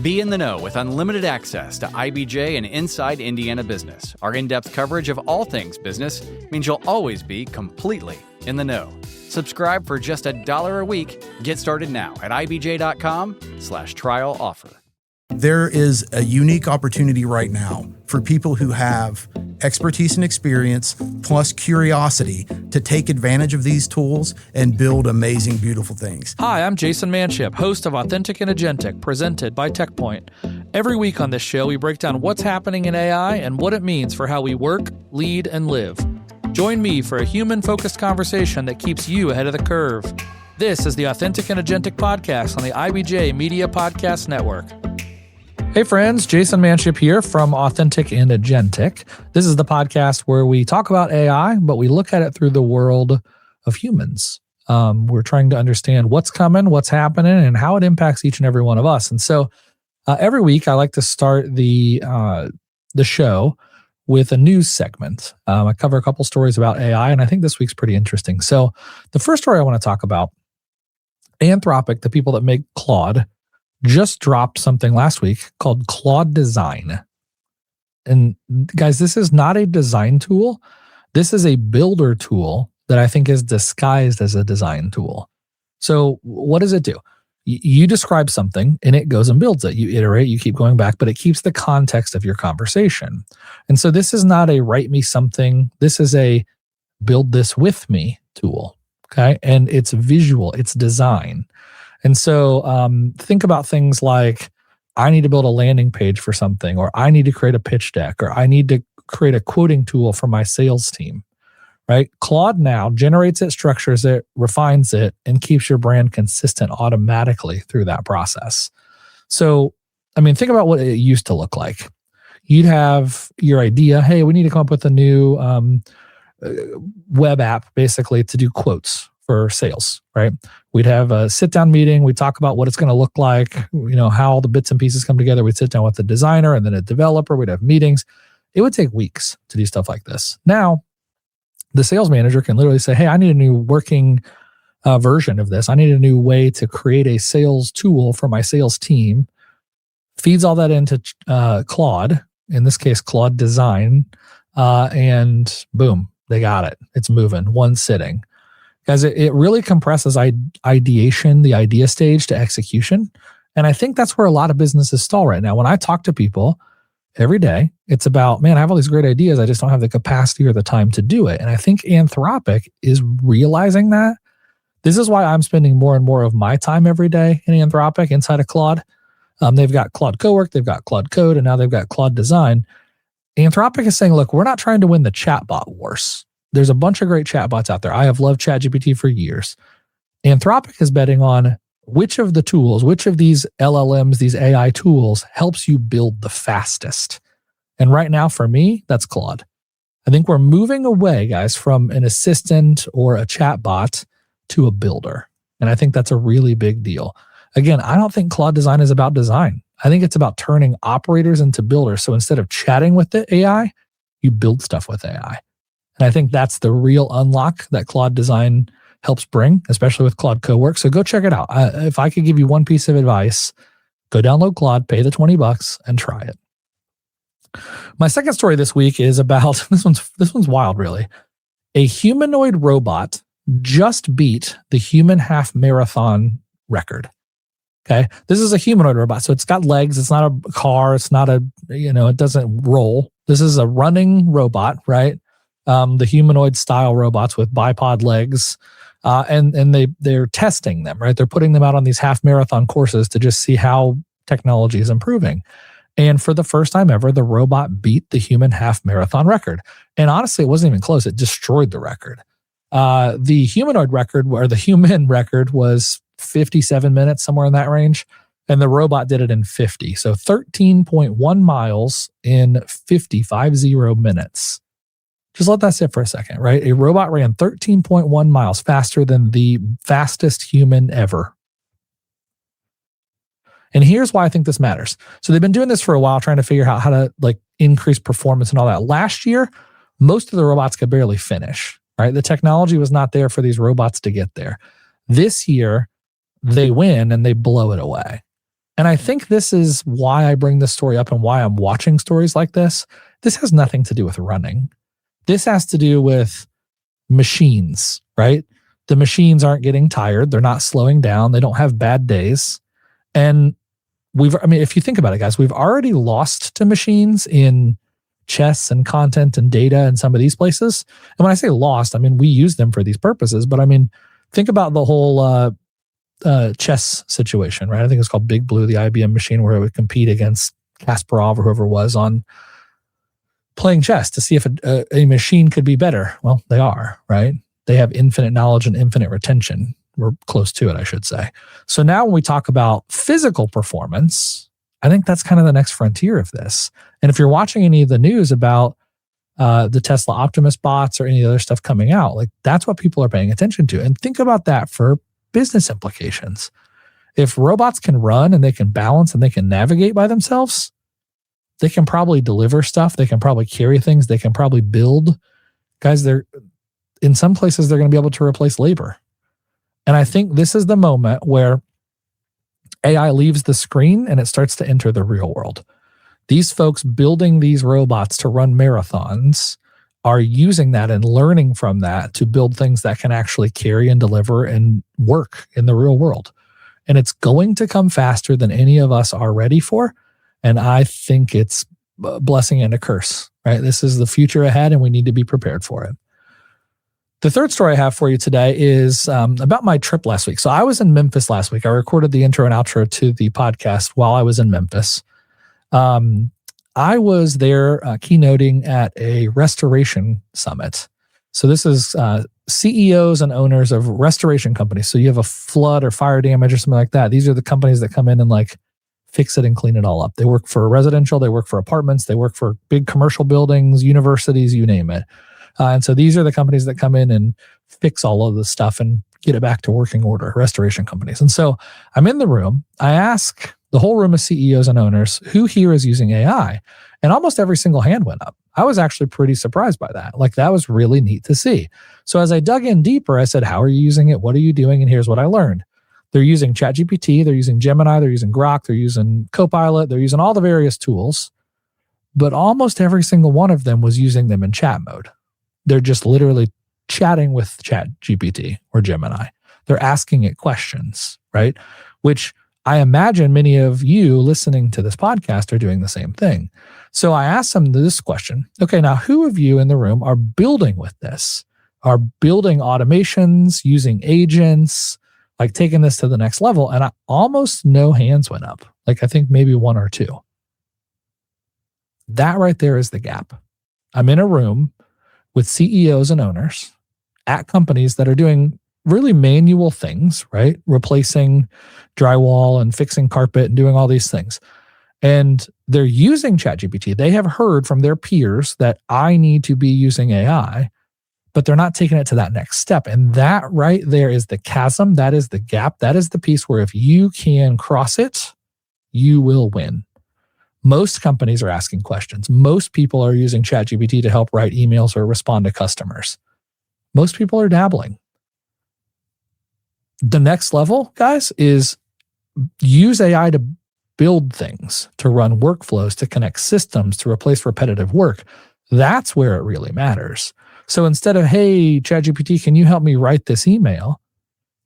Be in the know with unlimited access to IBJ and Inside Indiana Business. Our in-depth coverage of all things business means you'll always be completely in the know. Subscribe for just $1 a week. Get started now at ibj.com/trial offer. There is a unique opportunity right now for people who have expertise and experience plus curiosity to take advantage of these tools and build amazing, beautiful things. Hi, I'm Jayson Manship, host of Authentic and Agentic, presented by TechPoint. Every week on this show, we break down what's happening in AI and what it means for how we work, lead, and live. Join me for a human-focused conversation that keeps you ahead of the curve. This is the Authentic and Agentic podcast on the IBJ Media Podcast Network. Hey friends, Jayson Manship here from Authentic and Agentic. This is the podcast where we talk about AI, but we look at it through the world of humans. We're trying to understand what's coming, what's happening, and how it impacts each and every one of us. And so every week I like to start the show with a news segment. I cover a couple stories about AI, and I think this week's pretty interesting. So the first story I want to talk about, Anthropic, the people that make Claude, just dropped something last week called Claude Design. And guys, this is not a design tool. This is a builder tool that I think is disguised as a design tool. So what does it do? You describe something and it goes and builds it. You iterate, you keep going back, but it keeps the context of your conversation. And so this is not a write me something. This is a build this with me tool. Okay. And it's visual, it's design. And so think about things like, I need to build a landing page for something, or I need to create a pitch deck, or I need to create a quoting tool for my sales team, right? Claude now generates it, structures it, refines it, and keeps your brand consistent automatically through that process. So, I mean, think about what it used to look like. You'd have your idea, hey, we need to come up with a new web app basically to do quotes for sales, right? We'd have a sit-down meeting. We'd talk about what it's going to look like, how all the bits and pieces come together. We'd sit down with the designer and then a developer. We'd have meetings. It would take weeks to do stuff like this. Now, the sales manager can literally say, hey, I need a new working version of this. I need a new way to create a sales tool for my sales team. Feeds all that into Claude, in this case, Claude Design, and boom, they got it. It's moving, one sitting. Guys, it really compresses ideation, the idea stage, to execution. And I think that's where a lot of businesses stall right now. When I talk to people every day, it's about, man, I have all these great ideas. I just don't have the capacity or the time to do it. And I think Anthropic is realizing that. This is why I'm spending more and more of my time every day in Anthropic inside of Claude. They've got Claude Cowork, they've got Claude Code, and now they've got Claude Design. Anthropic is saying, look, we're not trying to win the chatbot wars. There's a bunch of great chatbots out there. I have loved ChatGPT for years. Anthropic is betting on which of the tools, which of these LLMs, these AI tools helps you build the fastest. And right now, for me, that's Claude. I think we're moving away, guys, from an assistant or a chatbot to a builder. And I think that's a really big deal. Again, I don't think Claude Design is about design. I think it's about turning operators into builders. So instead of chatting with the AI, you build stuff with AI. And I think that's the real unlock that Claude Design helps bring, especially with Claude Cowork. So go check it out. If I could give you one piece of advice, go download Claude, pay the $20 and try it. My second story this week is about, this one's wild, really. A humanoid robot just beat the human half marathon record. Okay. This is a humanoid robot. So it's got legs. It's not a car. It's not it doesn't roll. This is a running robot, right? The humanoid style robots with bipod legs, and they're testing them, right? They're putting them out on these half marathon courses to just see how technology is improving. And for the first time ever, the robot beat the human half marathon record. And honestly, it wasn't even close. It destroyed the record. The humanoid record, or the human record, was 57 minutes, somewhere in that range. And the robot did it in 50. So 13.1 miles in 50 minutes. Just let that sit for a second, right? A robot ran 13.1 miles faster than the fastest human ever. And here's why I think this matters. So they've been doing this for a while, trying to figure out how to increase performance and all that. Last year, most of the robots could barely finish, right? The technology was not there for these robots to get there. This year, they win and they blow it away. And I think this is why I bring this story up and why I'm watching stories like this. This has nothing to do with running. This has to do with machines, right? The machines aren't getting tired. They're not slowing down. They don't have bad days. And if you think about it, guys, we've already lost to machines in chess and content and data and some of these places. And when I say lost, I mean, we use them for these purposes. But I mean, think about the whole chess situation, right? I think it's called Big Blue, the IBM machine, where it would compete against Kasparov or whoever it was on playing chess to see if a machine could be better. Well, they are, right? They have infinite knowledge and infinite retention. We're close to it, I should say. So now when we talk about physical performance, I think that's kind of the next frontier of this. And if you're watching any of the news about the Tesla Optimus bots or any other stuff coming out, like that's what people are paying attention to. And think about that for business implications. If robots can run and they can balance and they can navigate by themselves, they can probably deliver stuff. They can probably carry things. They can probably build. Guys, in some places, they're going to be able to replace labor. And I think this is the moment where AI leaves the screen and it starts to enter the real world. These folks building these robots to run marathons are using that and learning from that to build things that can actually carry and deliver and work in the real world. And it's going to come faster than any of us are ready for. And I think it's a blessing and a curse, right? This is the future ahead and we need to be prepared for it. The third story I have for you today is about my trip last week. So I was in Memphis last week. I recorded the intro and outro to the podcast while I was in Memphis. I was there keynoting at a restoration summit. So this is CEOs and owners of restoration companies. So you have a flood or fire damage or something like that. These are the companies that come in and like fix it and clean it all up. They work for residential, they work for apartments, they work for big commercial buildings, universities, you name it. And so these are the companies that come in and fix all of this stuff and get it back to working order, restoration companies. And so I'm in the room. I ask the whole room of CEOs and owners, who here is using AI? And almost every single hand went up. I was actually pretty surprised by that. Like that was really neat to see. So as I dug in deeper, I said, how are you using it? What are you doing? And here's what I learned. They're using ChatGPT, they're using Gemini, they're using Grok, they're using Copilot, they're using all the various tools. But almost every single one of them was using them in chat mode. They're just literally chatting with ChatGPT or Gemini. They're asking it questions, right? Which I imagine many of you listening to this podcast are doing the same thing. So I asked them this question. Okay, now who of you in the room are building with this? Are building automations, using agents, like taking this to the next level? And almost no hands went up. Like I think maybe one or two. That right there is the gap. I'm in a room with CEOs and owners at companies that are doing really manual things, right? Replacing drywall and fixing carpet and doing all these things. And they're using ChatGPT. They have heard from their peers that I need to be using AI, but they're not taking it to that next step. And that right there is the chasm. That is the gap. That is the piece where if you can cross it, you will win. Most companies are asking questions. Most people are using ChatGPT to help write emails or respond to customers. Most people are dabbling. The next level, guys, is use AI to build things, to run workflows, to connect systems, to replace repetitive work. That's where it really matters. So instead of, hey, ChatGPT, can you help me write this email?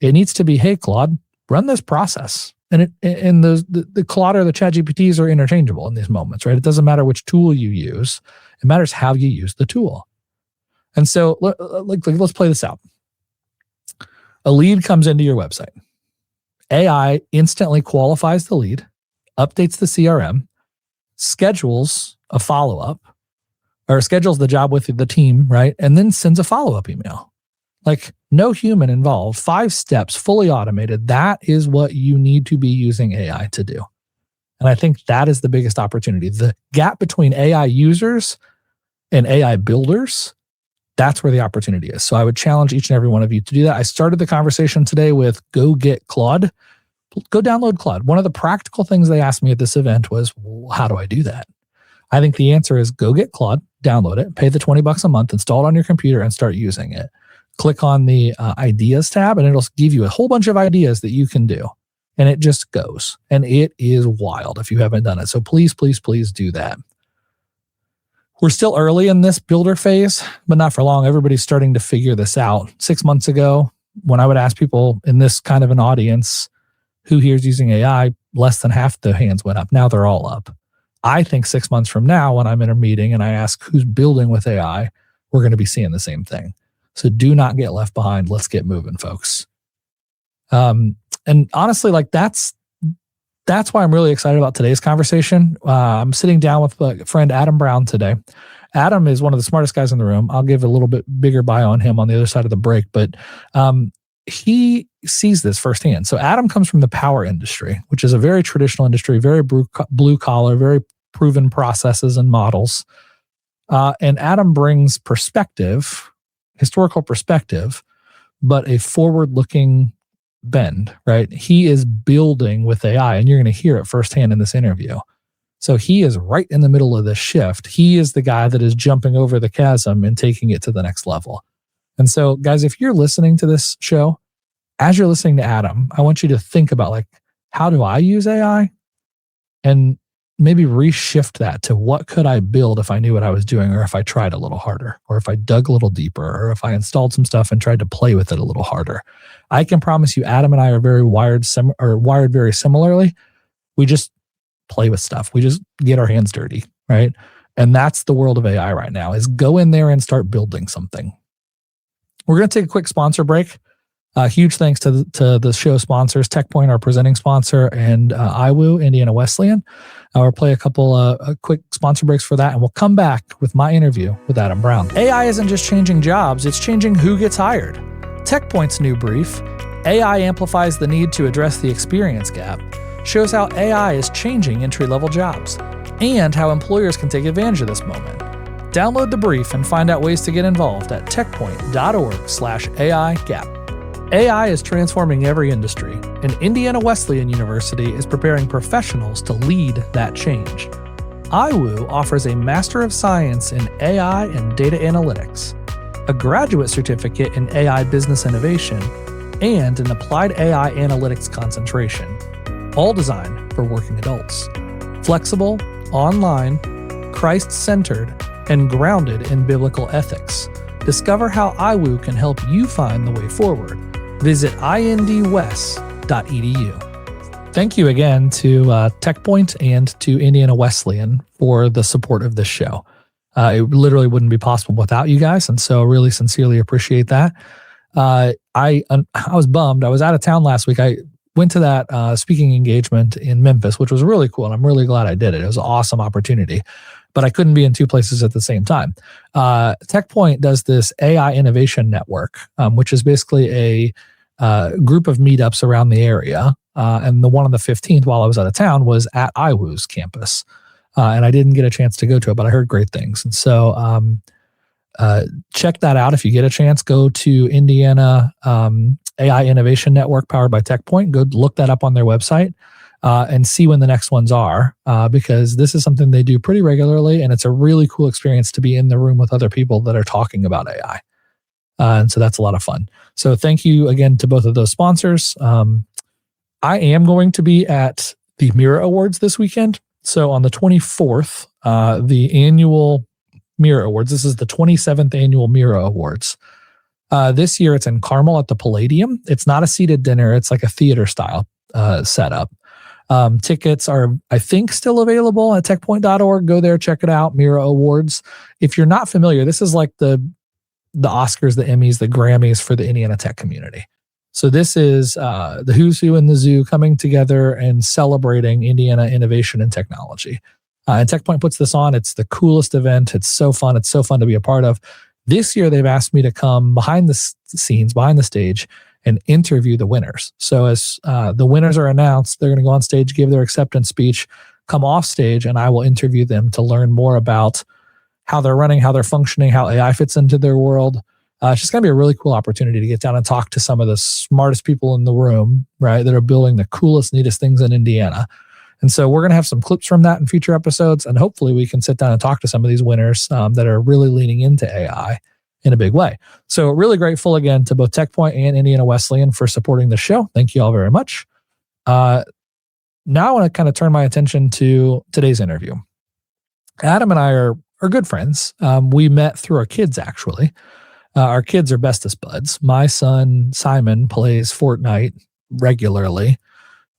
It needs to be, hey, Claude, run this process. And the Claude or the ChatGPTs are interchangeable in these moments, right? It doesn't matter which tool you use. It matters how you use the tool. And so let's play this out. A lead comes into your website. AI instantly qualifies the lead, updates the CRM, schedules a follow-up, or schedules the job with the team, right? And then sends a follow-up email. Like no human involved, 5 steps, fully automated. That is what you need to be using AI to do. And I think that is the biggest opportunity. The gap between AI users and AI builders, that's where the opportunity is. So I would challenge each and every one of you to do that. I started the conversation today with go get Claude. Go download Claude. One of the practical things they asked me at this event was, well, how do I do that? I think the answer is go get Claude, download it, pay the $20 a month, install it on your computer and start using it. Click on the ideas tab and it'll give you a whole bunch of ideas that you can do. and it just goes. And it is wild if you haven't done it. So please, please, please do that. We're still early in this builder phase, but not for long. Everybody's starting to figure this out. 6 months ago, when I would ask people in this kind of an audience, who here is using AI, less than half the hands went up. Now they're all up. I think 6 months from now, when I'm in a meeting and I ask who's building with AI, we're going to be seeing the same thing. So do not get left behind. Let's get moving, folks. And honestly, like that's why I'm really excited about today's conversation. I'm sitting down with a friend, Adam Brown, today. Adam is one of the smartest guys in the room. I'll give a little bit bigger bio on him on the other side of the break, but he sees this firsthand. So Adam comes from the power industry, which is a very traditional industry, very blue collar, very proven processes and models. And Adam brings perspective, historical perspective, but a forward-looking bend, right? He is building with AI, and you're going to hear it firsthand in this interview. So he is right in the middle of this shift. He is the guy that is jumping over the chasm and taking it to the next level. And so, guys, if you're listening to this show, as you're listening to Adam, I want you to think about, like, how do I use AI? And maybe reshift that to what could I build if I knew what I was doing, or if I tried a little harder, or if I dug a little deeper, or if I installed some stuff and tried to play with it a little harder. I can promise you, Adam and I are very wired very similarly. We just play with stuff. We just get our hands dirty, right? And that's the world of AI right now, is go in there and start building something. We're going to take a quick sponsor break. Huge thanks to the show sponsors, TechPoint, our presenting sponsor, and IWU, Indiana Wesleyan. We'll play a couple quick sponsor breaks for that, and we'll come back with my interview with Adam Brown. AI isn't just changing jobs, it's changing who gets hired. TechPoint's new brief, AI Amplifies the Need to Address the Experience Gap, shows how AI is changing entry-level jobs, and how employers can take advantage of this moment. Download the brief and find out ways to get involved at techpoint.org/AI Gap. AI is transforming every industry, and Indiana Wesleyan University is preparing professionals to lead that change. IWU offers a Master of Science in AI and Data Analytics, a graduate certificate in AI Business Innovation, and an Applied AI Analytics concentration, all designed for working adults. Flexible, online, Christ-centered, and grounded in biblical ethics. Discover how IWU can help you find the way forward. Visit indwest.edu. Thank you again to TechPoint and to Indiana Wesleyan for the support of this show. It literally wouldn't be possible without you guys, and so really sincerely appreciate that. I was bummed. I was out of town last week. I went to that speaking engagement in Memphis, which was really cool, and I'm really glad I did it. It was an awesome opportunity, but I couldn't be in two places at the same time. TechPoint does this AI Innovation Network, which is basically a group of meetups around the area. And the one on the 15th, while I was out of town, was at IWU's campus. And I didn't get a chance to go to it, but I heard great things. And so check that out if you get a chance. Go to Indiana AI Innovation Network powered by TechPoint. Go look that up on their website. And see when the next ones are, because this is something they do pretty regularly, and it's a really cool experience to be in the room with other people that are talking about AI. And so that's a lot of fun. So thank you again to both of those sponsors. I am going to be at the Mira Awards this weekend. So on the 24th, the annual Mira Awards, this is the 27th annual Mira Awards. This year it's in Carmel at the Palladium. It's not a seated dinner. It's like a theater style setup. Tickets are, I think, still available at techpoint.org. Go there, check it out. Mira Awards. If you're not familiar, this is like the Oscars, the Emmys, the Grammys for the Indiana tech community. So this is the who's who in the zoo coming together and celebrating Indiana innovation and technology. And TechPoint puts this on. It's the coolest event. It's so fun. It's so fun to be a part of. This year, they've asked me to come behind the scenes, behind the stage, and interview the winners. So as the winners are announced, they're going to go on stage, give their acceptance speech, come off stage, and I will interview them to learn more about how they're running, how they're functioning, how AI fits into their world. It's just going to be a really cool opportunity to get down and talk to some of the smartest people in the room, right, that are building the coolest, neatest things in Indiana. And so we're going to have some clips from that in future episodes, and hopefully we can sit down and talk to some of these winners that are really leaning into AI in a big way. So really grateful again to both TechPoint and Indiana Wesleyan for supporting the show. Thank you all very much. Now I want to kind of turn my attention to today's interview. Adam and I are good friends. We met through our kids, actually. Our kids are bestest buds. My son, Simon, plays Fortnite regularly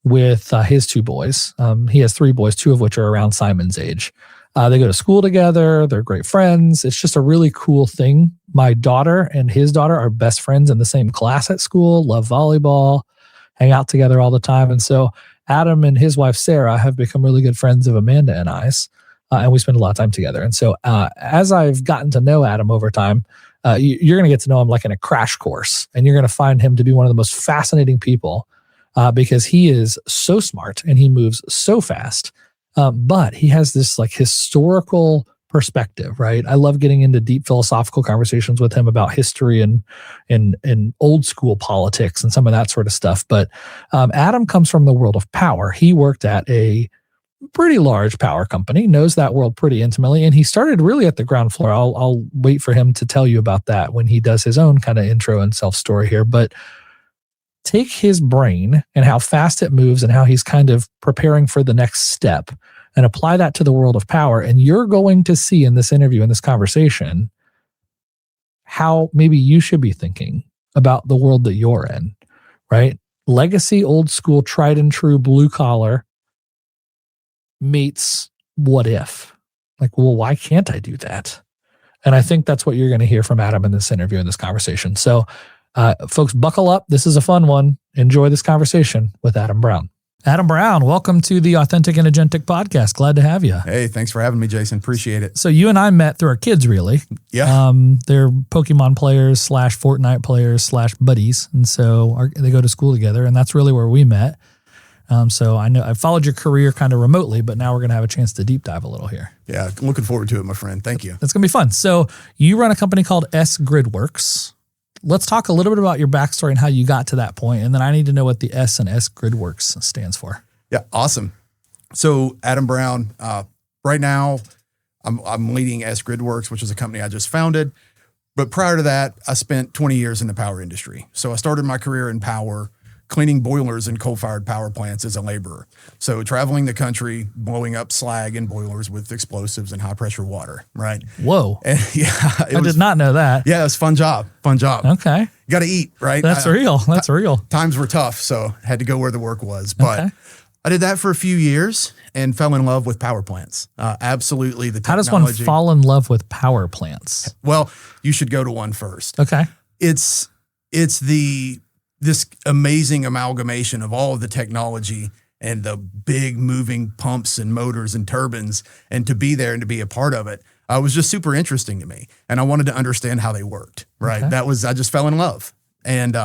with his two boys. He has three boys, two of which are around Simon's age. They go to school together. They're great friends. It's just a really cool thing. My daughter and his daughter are best friends in the same class at school, love volleyball, hang out together all the time. And so Adam and his wife, Sarah, have become really good friends of Amanda and I's, and we spend a lot of time together. And so as I've gotten to know Adam over time, you're going to get to know him like in a crash course, and you're going to find him to be one of the most fascinating people because he is so smart and he moves so fast. But he has this like historical perspective, right? I love getting into deep philosophical conversations with him about history and old school politics and some of that sort of stuff. But Adam comes from the world of power. He worked at a pretty large power company, knows that world pretty intimately, and he started really at the ground floor. I'll wait for him to tell you about that when he does his own kind of intro and self-story here. But take his brain and how fast it moves and how he's kind of preparing for the next step and apply that to the world of power. And you're going to see in this interview, in this conversation, how maybe you should be thinking about the world that you're in, right? Legacy, old school, tried and true, blue collar meets what if? Like, well, why can't I do that? And I think that's what you're going to hear from Adam in this interview, in this conversation. So folks, buckle up. This is a fun one. Enjoy this conversation with Adam Brown. Adam Brown, welcome to the Authentic and Agentic podcast. Glad to have you. Hey, thanks for having me, Jason. Appreciate it. So you and I met through our kids, really. Yeah. They're Pokemon players / Fortnite players / buddies. And so they go to school together, and that's really where we met. So I know I followed your career kind of remotely, but now we're going to have a chance to deep dive a little here. Yeah, looking forward to it, my friend. Thank you. It's going to be fun. So you run a company called Gridworks. Let's talk a little bit about your backstory and how you got to that point. And then I need to know what the S and S Gridworks stands for. Yeah, awesome. So Adam Brown, right now I'm leading S Gridworks, which is a company I just founded. But prior to that, I spent 20 years in the power industry. So I started my career in power, cleaning boilers in coal-fired power plants as a laborer. So traveling the country, blowing up slag in boilers with explosives and high-pressure water, right? Whoa. And yeah. I did not know that. Yeah, it was a fun job. Okay. Got to eat, right? That's real. That's real. Times were tough, so had to go where the work was. But I did that for a few years and fell in love with power plants. Absolutely. The technology. How does one fall in love with power plants? Well, you should go to one first. Okay. It's this amazing amalgamation of all of the technology and the big moving pumps and motors and turbines, and to be there and to be a part of it was just super interesting to me. And I wanted to understand how they worked, right? Okay. I just fell in love. And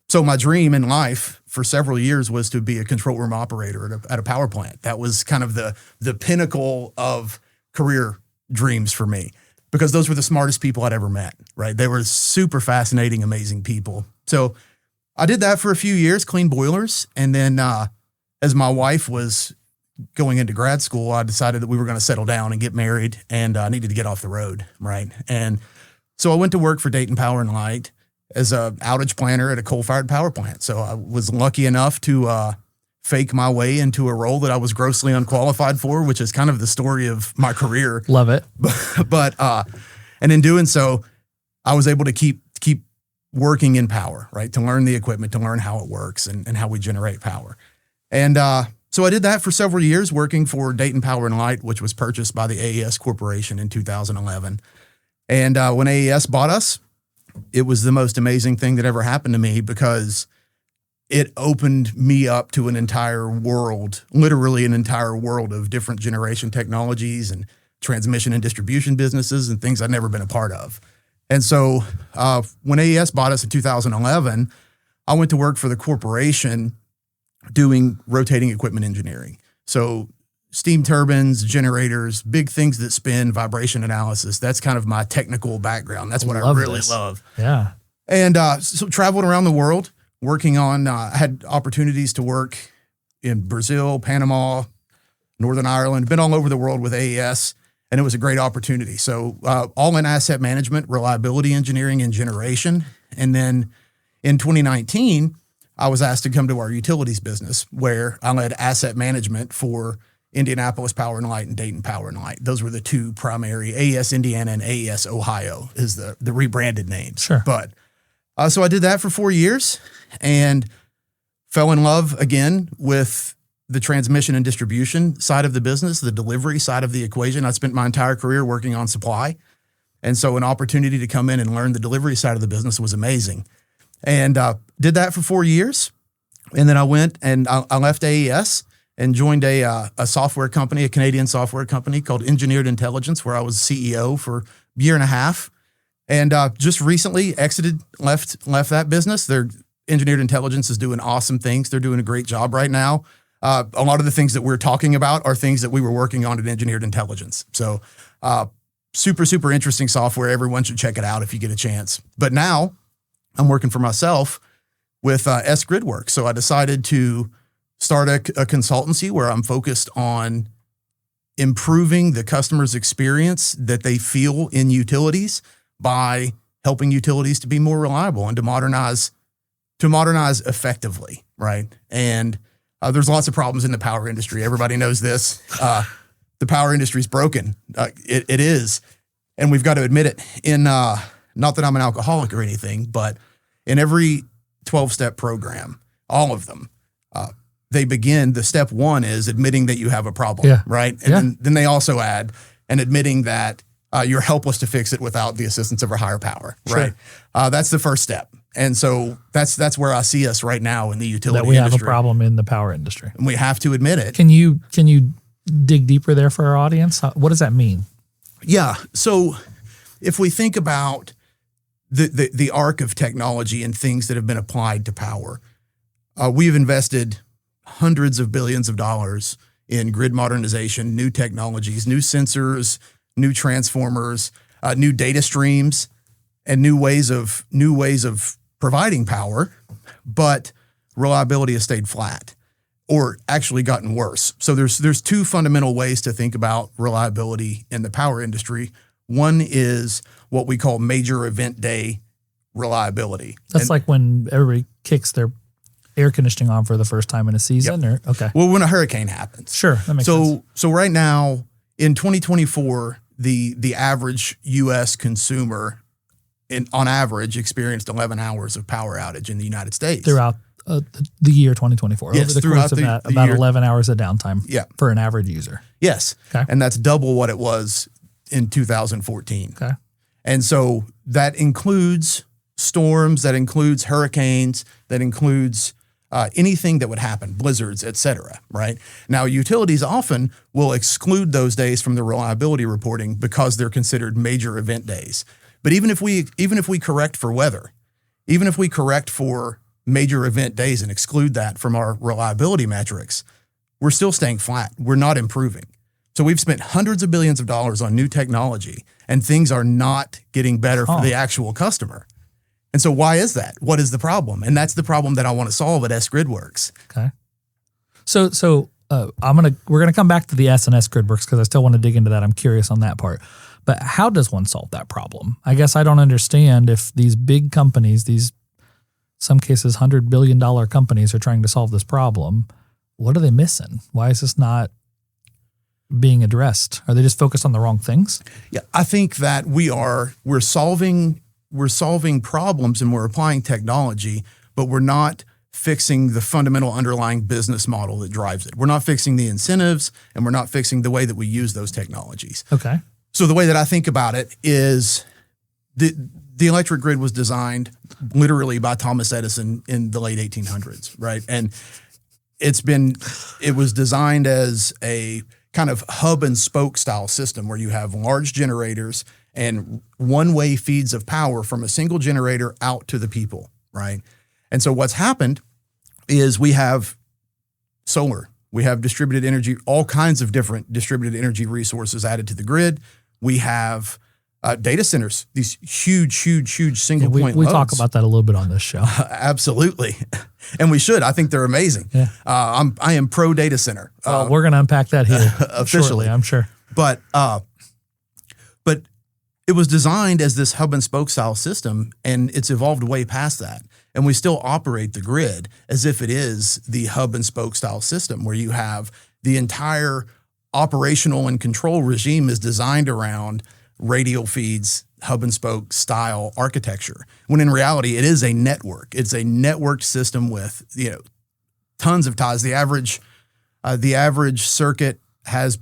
so my dream in life for several years was to be a control room operator at a power plant. That was kind of the pinnacle of career dreams for me, because those were the smartest people I'd ever met, right? They were super fascinating, amazing people. So I did that for a few years, clean boilers. And then as my wife was going into grad school, I decided that we were going to settle down and get married, and I needed to get off the road, right? And so I went to work for Dayton Power and Light as a outage planner at a coal-fired power plant. So I was lucky enough to fake my way into a role that I was grossly unqualified for, which is kind of the story of my career. Love it. But and in doing so, I was able to keep working in power, right? To learn the equipment, to learn how it works and how we generate power. And so I did that for several years, working for Dayton Power and Light, which was purchased by the AES Corporation in 2011. And when AES bought us, it was the most amazing thing that ever happened to me, because it opened me up to an entire world, literally an entire world of different generation technologies and transmission and distribution businesses and things I'd never been a part of. And so when AES bought us in 2011, I went to work for the corporation doing rotating equipment engineering. So steam turbines, generators, big things that spin, vibration analysis. That's kind of my technical background. That's what I really love. Yeah. And so traveled around the world working on, I had opportunities to work in Brazil, Panama, Northern Ireland, been all over the world with AES. And it was a great opportunity. So all in asset management, reliability engineering, and generation. And then in 2019, I was asked to come to our utilities business where I led asset management for Indianapolis Power and Light and Dayton Power and Light. Those were the two primary. AES Indiana and AES Ohio is the rebranded names. Sure. But so I did that for 4 years and fell in love again with the transmission and distribution side of the business, the delivery side of the equation. I spent my entire career working on supply. And so an opportunity to come in and learn the delivery side of the business was amazing. And did that for 4 years. And then I went and I left AES and joined a software company, a Canadian software company called Engineered Intelligence, where I was CEO for a year and a half. And just recently left that business. Their Engineered Intelligence is doing awesome things. They're doing a great job right now. A lot of the things that we're talking about are things that we were working on at Engineered Intelligence. So super, super interesting software. Everyone should check it out if you get a chance. But now I'm working for myself with Gridworks. So I decided to start a consultancy where I'm focused on improving the customer's experience that they feel in utilities by helping utilities to be more reliable and to modernize effectively, right? And there's lots of problems in the power industry. Everybody knows this. The power industry is broken. It is. And we've got to admit it. Not that I'm an alcoholic or anything, but in every 12-step program, all of them, they begin, the step one is admitting that you have a problem, right? And then they also add and admitting that you're helpless to fix it without the assistance of a higher power, right? That's the first step. And so that's where I see us right now in the utility industry. That we have a problem in the power industry. And we have to admit it. Can you dig deeper there for our audience? What does that mean? Yeah. So if we think about the arc of technology and things that have been applied to power, we've invested hundreds of billions of dollars in grid modernization, new technologies, new sensors, new transformers, new data streams, and new ways of providing power, but reliability has stayed flat or actually gotten worse. So there's two fundamental ways to think about reliability in the power industry. One is what we call major event day reliability. That's like when everybody kicks their air conditioning on for the first time in a season? Or okay. Well, when a hurricane happens. Sure, that makes sense. So right now, in 2024, the average U.S. consumer, on average, experienced 11 hours of power outage in the United States. Throughout the year 2024. Yes, over the course of that, about year. 11 hours of downtime for an average user. Yes. Okay. And that's double what it was in 2014. Okay. And so that includes storms, that includes hurricanes, that includes anything that would happen, blizzards, et cetera, right? Now, utilities often will exclude those days from the reliability reporting because they're considered major event days. But even if we correct for weather, even if we correct for major event days and exclude that from our reliability metrics, we're still staying flat. We're not improving. So we've spent hundreds of billions of dollars on new technology and things are not getting better for the actual customer. And so why is that? What is the problem? And that's the problem that I want to solve at Gridworks. Okay. So we're gonna come back to the S&S Gridworks because I still want to dig into that. I'm curious on that part. But how does one solve that problem? I guess I don't understand if these big companies, these some cases $100 billion companies are trying to solve this problem. What are they missing? Why is this not being addressed? Are they just focused on the wrong things? Yeah, I think that we're solving problems and we're applying technology, but we're not fixing the fundamental underlying business model that drives it. We're not fixing the incentives and we're not fixing the way that we use those technologies. Okay. So the way that I think about it is the electric grid was designed literally by Thomas Edison in the late 1800s, right? And it was designed as a kind of hub and spoke style system where you have large generators and one-way feeds of power from a single generator out to the people, right? And so what's happened is we have solar, we have distributed energy, all kinds of different distributed energy resources added to the grid. We have data centers, these huge single point we loads. talk about that a little bit on this show. Absolutely. And we should. I think they're amazing. Yeah. I am pro data center. Well, we're going to unpack that here officially, shortly, I'm sure. But it was designed as this hub and spoke style system, and it's evolved way past that. and we still operate the grid as if it is the hub and spoke style system where you have the entire operational and control regime is designed around radial feeds, hub and spoke style architecture. When in reality, it is a network. It's a networked system with, tons of ties. The average circuit has,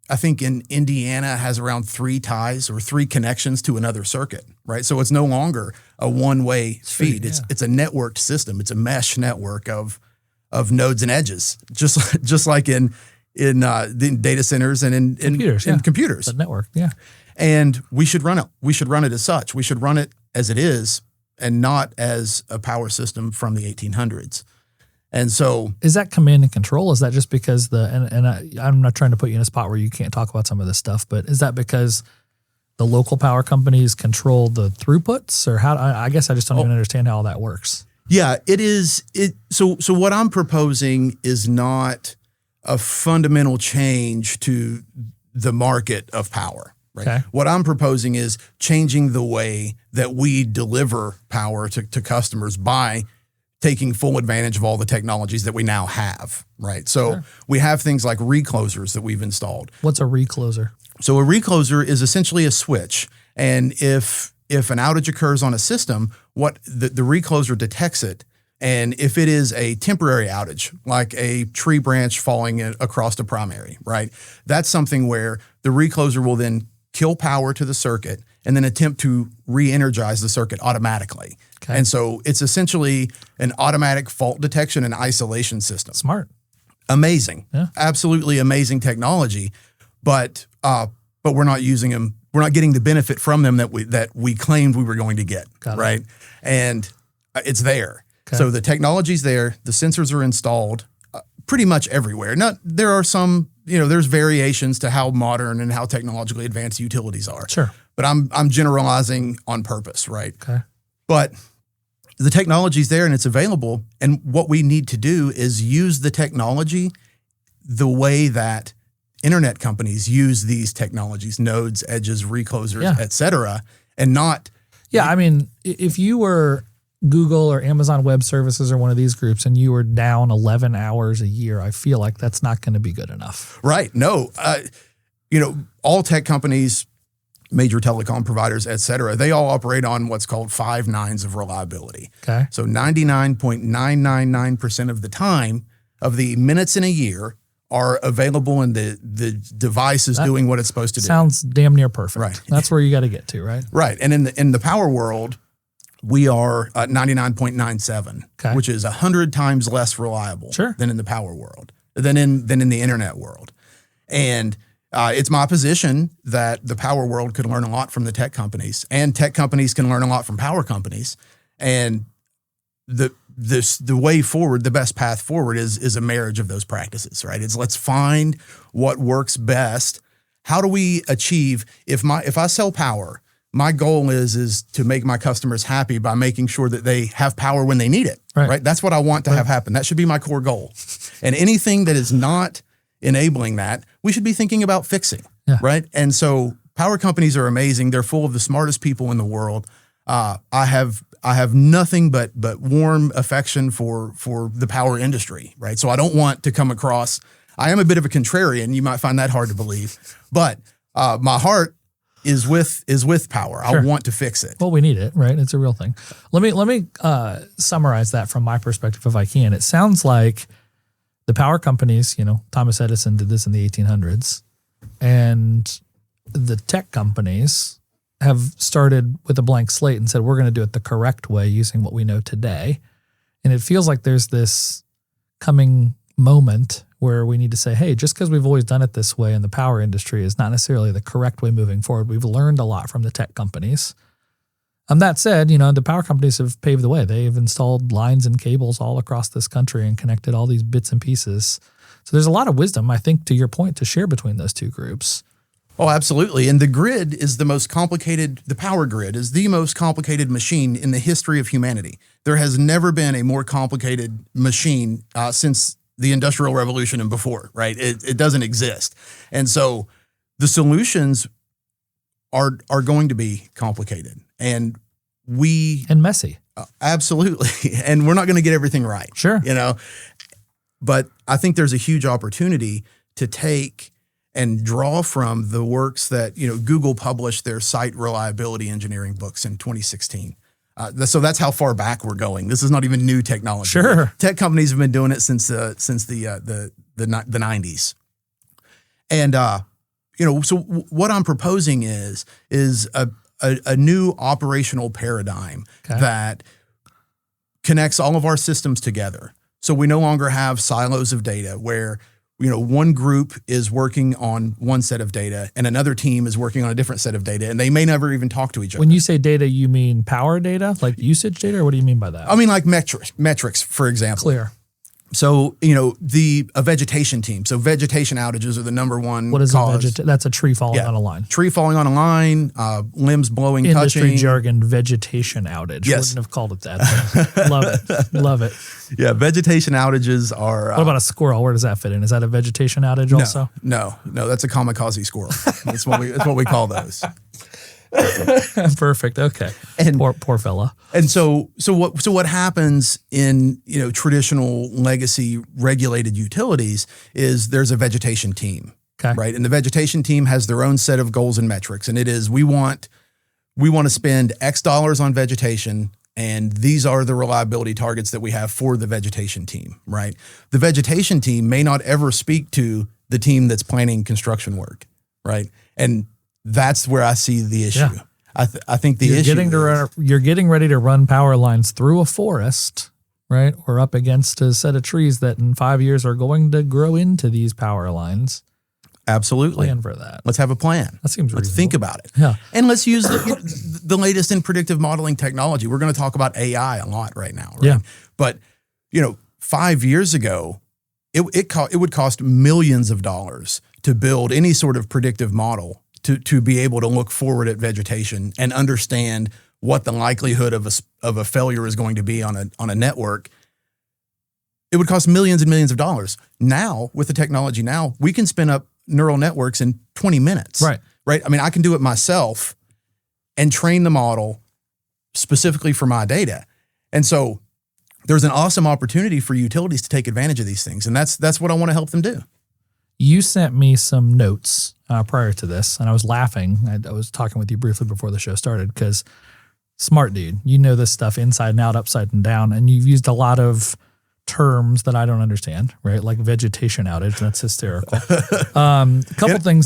I think in Indiana, has around 3 ties or 3 connections to another circuit, right? So it's no longer a one-way feed. It's a networked system. It's a mesh network of nodes and edges, just like in the data centers and in computers. The network, yeah. And we should run it. We should run it as such. We should run it as it is and not as a power system from the 1800s. And so, is that command and control? Is that just because I'm not trying to put you in a spot where you can't talk about some of this stuff, but is that because the local power companies control the throughputs, or how? I guess I just don't even understand how all that works. Yeah, it is. So what I'm proposing is not a fundamental change to the market of power. Right. Okay. What I'm proposing is changing the way that we deliver power to customers by taking full advantage of all the technologies that we now have, right? So we have things like reclosers that we've installed. What's a recloser? So a recloser is essentially a switch. And if an outage occurs on a system, what the recloser detects it. And if it is a temporary outage, like a tree branch falling across the primary, right? That's something where the recloser will then kill power to the circuit and then attempt to re-energize the circuit automatically. Okay. And so it's essentially an automatic fault detection and isolation system. Smart. Amazing. Yeah. Absolutely amazing technology. But we're not using them. We're not getting the benefit from them that we claimed we were going to get. Right. And it's there. Okay. So the technology's there. The sensors are installed pretty much everywhere. There are some, there's variations to how modern and how technologically advanced utilities are. Sure. But I'm generalizing on purpose, right? Okay. But the technology's there and it's available. And what we need to do is use the technology the way that internet companies use these technologies, nodes, edges, reclosers, et cetera, and not. Yeah. I mean, if you were Google or Amazon Web Services or one of these groups and you were down 11 hours a year, I feel like that's not going to be good enough. Right. No. All tech companies, major telecom providers, et cetera, they all operate on what's called 5 nines of reliability. Okay. So 99.999% of the time of the minutes in a year are available and the device is doing what it's supposed to do. Sounds damn near perfect. Right. That's where you got to get to, right? Right. And in the power world, we are at 99.97, which is 100 times less reliable than in the power world, than in the internet world. And it's my position that the power world could learn a lot from the tech companies, and tech companies can learn a lot from power companies. And the way forward, the best path forward is a marriage of those practices, right? It's let's find what works best. How do we achieve, if I sell power, my goal is to make my customers happy by making sure that they have power when they need it, right? That's what I want to have happen. That should be my core goal. And anything that is not enabling that, we should be thinking about fixing, right? And so power companies are amazing. They're full of the smartest people in the world. I have nothing but warm affection for the power industry, right? So I don't want to come across, I am a bit of a contrarian. You might find that hard to believe, but my heart is with power. Sure. I want to fix it. Well, we need it, right? It's a real thing. Let me summarize that from my perspective, if I can. It sounds like the power companies, Thomas Edison did this in the 1800s, and the tech companies have started with a blank slate and said, we're going to do it the correct way using what we know today. And it feels like there's this coming moment where we need to say, hey, just because we've always done it this way in the power industry is not necessarily the correct way moving forward. We've learned a lot from the tech companies. That said, the power companies have paved the way. They've installed lines and cables all across this country and connected all these bits and pieces. So there's a lot of wisdom, I think, to your point, to share between those two groups. Oh, absolutely. And the grid is the power grid is the most complicated machine in the history of humanity. There has never been a more complicated machine since the Industrial Revolution and before, right? It doesn't exist. And so the solutions are going to be complicated. And And messy. Absolutely. And we're not going to get everything right. Sure. But I think there's a huge opportunity to take and draw from the works that, Google published their site reliability engineering books in 2016. So that's how far back we're going. This is not even new technology. Sure. Tech companies have been doing it since the 90s. And, so what I'm proposing is a new operational paradigm that connects all of our systems together. So we no longer have silos of data where, one group is working on one set of data and another team is working on a different set of data, and they may never even talk to each other. When you say data, you mean power data, like usage data, or what do you mean by that? I mean like metrics, for example. Clear. So, a vegetation team. So vegetation outages are the number one What is cause. That's a tree falling on a line. Tree falling on a line, limbs blowing, Industry touching. jargon, vegetation outage. Yes. Wouldn't have called it that. But love it. Love it. Yeah, vegetation outages are... What about a squirrel? Where does that fit in? Is that a vegetation outage also? No, that's a kamikaze squirrel. That's what we call those. Perfect. Okay. And poor fella. And so what happens in traditional legacy regulated utilities is there's a vegetation team, right? And the vegetation team has their own set of goals and metrics, and it is we want to spend X dollars on vegetation, and these are the reliability targets that we have for the vegetation team, right? The vegetation team may not ever speak to the team that's planning construction work, right? And that's where I see the issue. Yeah. I think the issue you're getting ready to run power lines through a forest, right? Or up against a set of trees that in 5 years are going to grow into these power lines. Absolutely. Plan for that. Let's have a plan. That seems Let's reasonable. think about it. Yeah. And let's use the latest in predictive modeling technology. We're going to talk about AI a lot right now, right? Yeah. But, 5 years ago, it would cost millions of dollars to build any sort of predictive model to be able to look forward at vegetation and understand what the likelihood of a failure is going to be on a network. It would cost millions and millions of dollars. Now, with the technology now, we can spin up neural networks in 20 minutes. Right. I mean, I can do it myself and train the model specifically for my data. And so there's an awesome opportunity for utilities to take advantage of these things. And that's what I want to help them do. You sent me some notes prior to this, and I was laughing. I was talking with you briefly before the show started because smart dude, you know this stuff inside and out, upside and down, and you've used a lot of terms that I don't understand, right? Like vegetation outage. That's hysterical.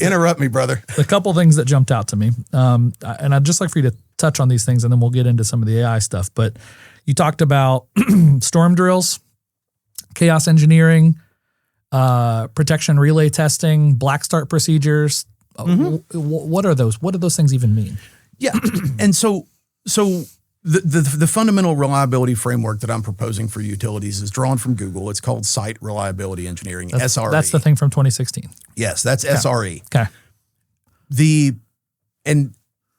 Interrupt me, brother. A couple things that jumped out to me. And I'd just like for you to touch on these things, and then we'll get into some of the AI stuff. But you talked about storm drills, chaos engineering, protection relay testing, black start procedures. What are those? What do those things even mean? Yeah. And so the fundamental reliability framework that I'm proposing for utilities is drawn from Google. It's called Site Reliability Engineering, SRE. That's the thing from 2016. Yes, that's SRE. Okay. And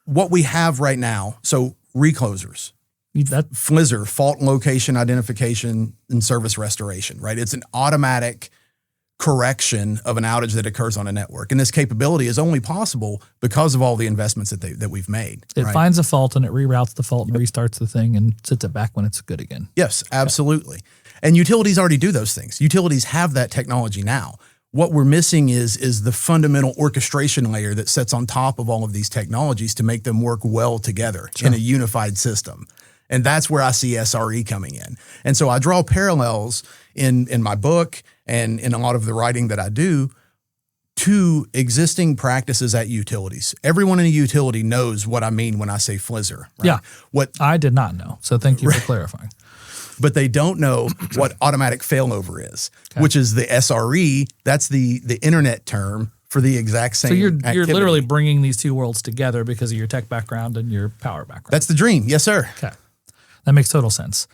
what we have right now, so reclosers, FLISR, fault location identification and service restoration, right? It's an automatic correction of an outage that occurs on a network. And this capability is only possible because of all the investments that we've made. It finds a fault and it reroutes the fault and restarts the thing and sits it back when it's good again. Yes, absolutely. And utilities already do those things. Utilities have that technology now. What we're missing is the fundamental orchestration layer that sits on top of all of these technologies to make them work well together in a unified system. And that's where I see SRE coming in. And so I draw parallels in my book and in a lot of the writing that I do to existing practices at utilities. Everyone in a utility knows what I mean when I say FLISR. Right? Yeah. What I did not know. So thank you for clarifying. But they don't know what automatic failover is, which is the SRE. That's the internet term for the exact same activity. You're literally bringing these two worlds together because of your tech background and your power background. That's the dream. Yes, sir. Okay. That makes total sense.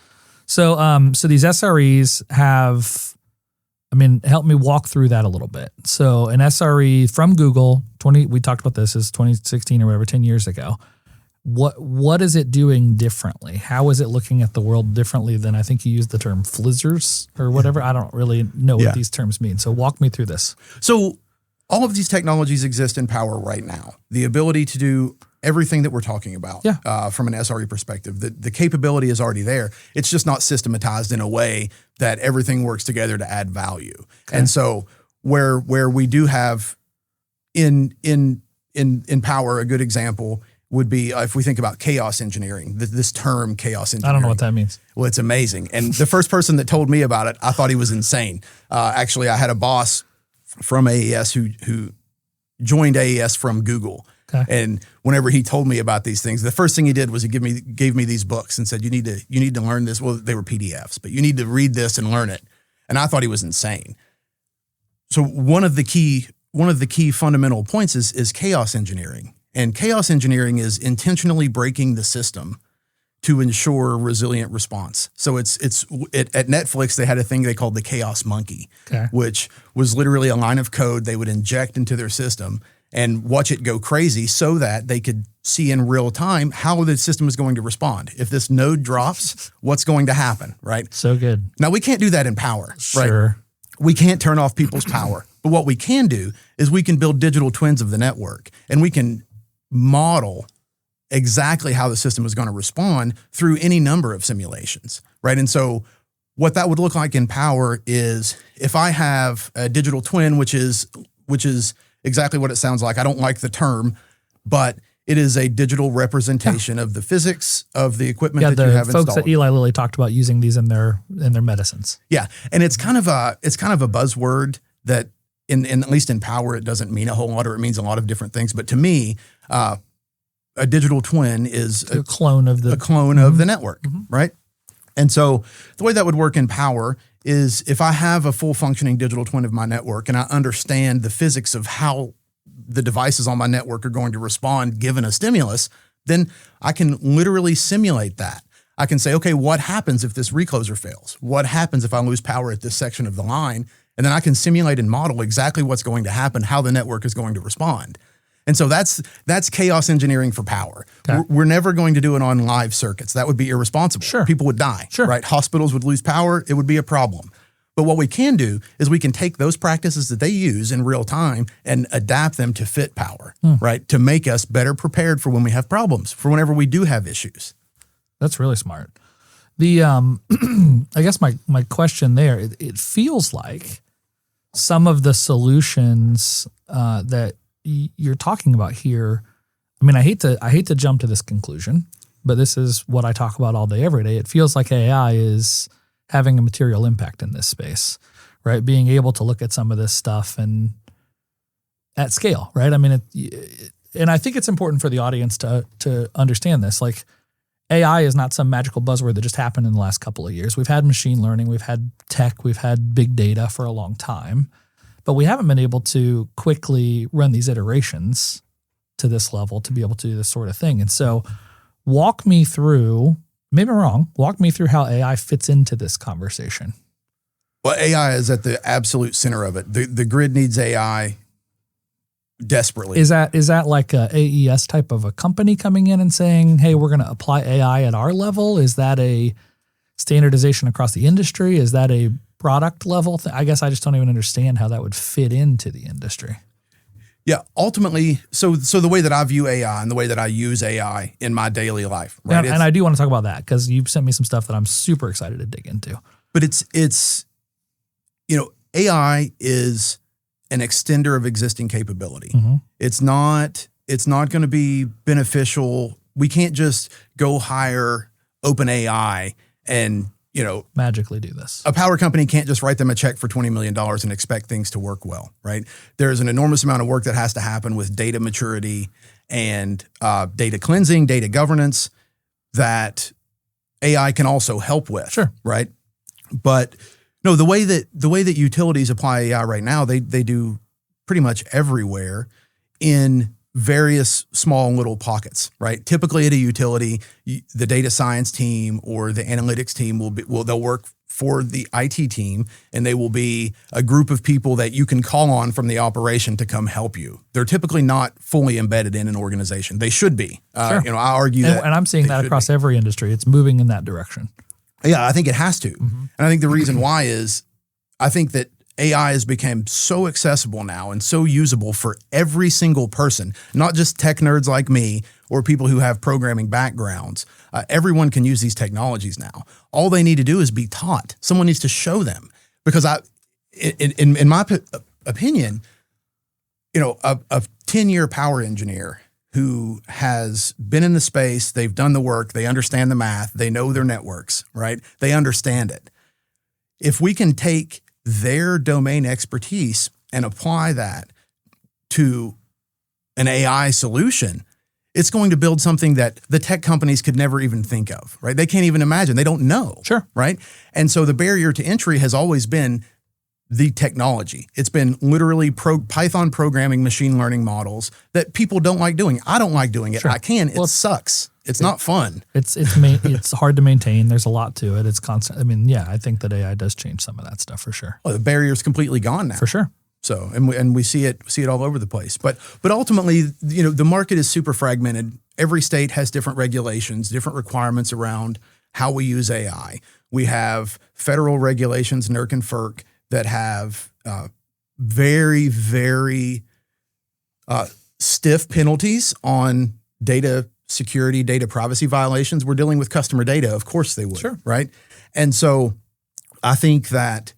So so these SREs have, help me walk through that a little bit. So an SRE from Google, we talked about this, is 2016 or whatever, 10 years ago. What is it doing differently? How is it looking at the world differently than, I think you used the term FLISRs or whatever? I don't really know what these terms mean. So walk me through this. So all of these technologies exist in power right now. The ability to do everything that we're talking about from an SRE perspective. The capability is already there. It's just not systematized in a way that everything works together to add value. Okay. And so where we do have in power, a good example would be if we think about chaos engineering, this term chaos engineering. I don't know what that means. Well, it's amazing. And the first person that told me about it, I thought he was insane. Actually, I had a boss from AES who joined AES from Google. Okay. And whenever he told me about these things, the first thing he did was he gave me these books and said, you need to learn this. Well, they were PDFs, but you need to read this and learn it. And I thought he was insane. So one of the key fundamental points is chaos engineering. And chaos engineering is intentionally breaking the system to ensure resilient response. So at Netflix, they had a thing they called the Chaos Monkey, which was literally a line of code they would inject into their system and watch it go crazy so that they could see in real time how the system is going to respond. If this node drops, what's going to happen, right? So good. Now, we can't do that in power, right? Sure. We can't turn off people's power. But what we can do is we can build digital twins of the network, and we can model exactly how the system is going to respond through any number of simulations, right? And so what that would look like in power is if I have a digital twin, which is exactly what it sounds like. I don't like the term, but it is a digital representation of the physics of the equipment that you have installed. The folks at Eli Lilly talked about using these in their medicines. Yeah, and it's kind of a buzzword that in at least in power it doesn't mean a whole lot, or it means a lot of different things. But to me, a digital twin is a clone of the network, right? And so the way that would work in power is if I have a full functioning digital twin of my network and I understand the physics of how the devices on my network are going to respond given a stimulus, then I can literally simulate that. I can say, okay, what happens if this recloser fails? What happens if I lose power at this section of the line? And then I can simulate and model exactly what's going to happen, how the network is going to respond. And so that's chaos engineering for power. Okay. We're never going to do it on live circuits. That would be irresponsible. Sure. People would die, right? Hospitals would lose power. It would be a problem. But what we can do is we can take those practices that they use in real time and adapt them to fit power, right? To make us better prepared for when we have problems, for whenever we do have issues. That's really smart. The I guess my question there, it feels like some of the solutions that you're talking about here. I mean, I hate to jump to this conclusion, but this is what I talk about all day, every day. It feels like AI is having a material impact in this space, right? Being able to look at some of this stuff and at scale, right? I mean, and I think it's important for the audience to understand this. Like, AI is not some magical buzzword that just happened in the last couple of years. We've had machine learning, we've had tech, we've had big data for a long time, but we haven't been able to quickly run these iterations to this level to be able to do this sort of thing. And so walk me through, maybe I'm wrong, walk me through how AI fits into this conversation. Well, AI is at the absolute center of it. The grid needs AI desperately. Is that like a AES type of a company coming in and saying, hey, we're going to apply AI at our level? Is that a standardization across the industry? Is that a product level thing? I guess I just don't even understand how that would fit into the industry. Yeah, ultimately, so the way that I view AI and the way that I use AI in my daily life, right? And I do want to talk about that because you've sent me some stuff that I'm super excited to dig into. But it's AI is an extender of existing capability. Mm-hmm. It's not going to be beneficial. We can't just go hire OpenAI and magically do this. A power company can't just write them a check for $20 million and expect things to work well, right? There's an enormous amount of work that has to happen with data maturity and data cleansing, data governance that AI can also help with, sure, right? But no, the way that utilities apply AI right now, they do pretty much everywhere in various small and little pockets, right? Typically at a utility, the data science team or the analytics team they'll work for the IT team, and they will be a group of people that you can call on from the operation to come help you. They're typically not fully embedded in an organization. They should be. Sure. I argue that. And I'm seeing that across every industry. It's moving in that direction. Yeah, I think it has to. Mm-hmm. And I think the reason why is I think that AI has become so accessible now and so usable for every single person, not just tech nerds like me or people who have programming backgrounds. Everyone can use these technologies now. All they need to do is be taught. Someone needs to show them. Because in my opinion, a 10-year power engineer who has been in the space, they've done the work, they understand the math, they know their networks, right? They understand it. If we can take their domain expertise and apply that to an AI solution, it's going to build something that the tech companies could never even think of, right? They can't even imagine. They don't know. Sure. Right? And so the barrier to entry has always been the technology. It's been literally Python programming machine learning models that people don't like doing. I don't like doing it. Sure. I can. It sucks. It's not fun. It's hard to maintain. There's a lot to it. It's constant. I mean, yeah, I think that AI does change some of that stuff for sure. Well, the barrier's completely gone now. For sure. So, and we see it all over the place. But ultimately, the market is super fragmented. Every state has different regulations, different requirements around how we use AI. We have federal regulations, NERC and FERC, that have very, very stiff penalties on data security, data privacy violations. We're dealing with customer data. Of course they would, sure. Right? And so I think that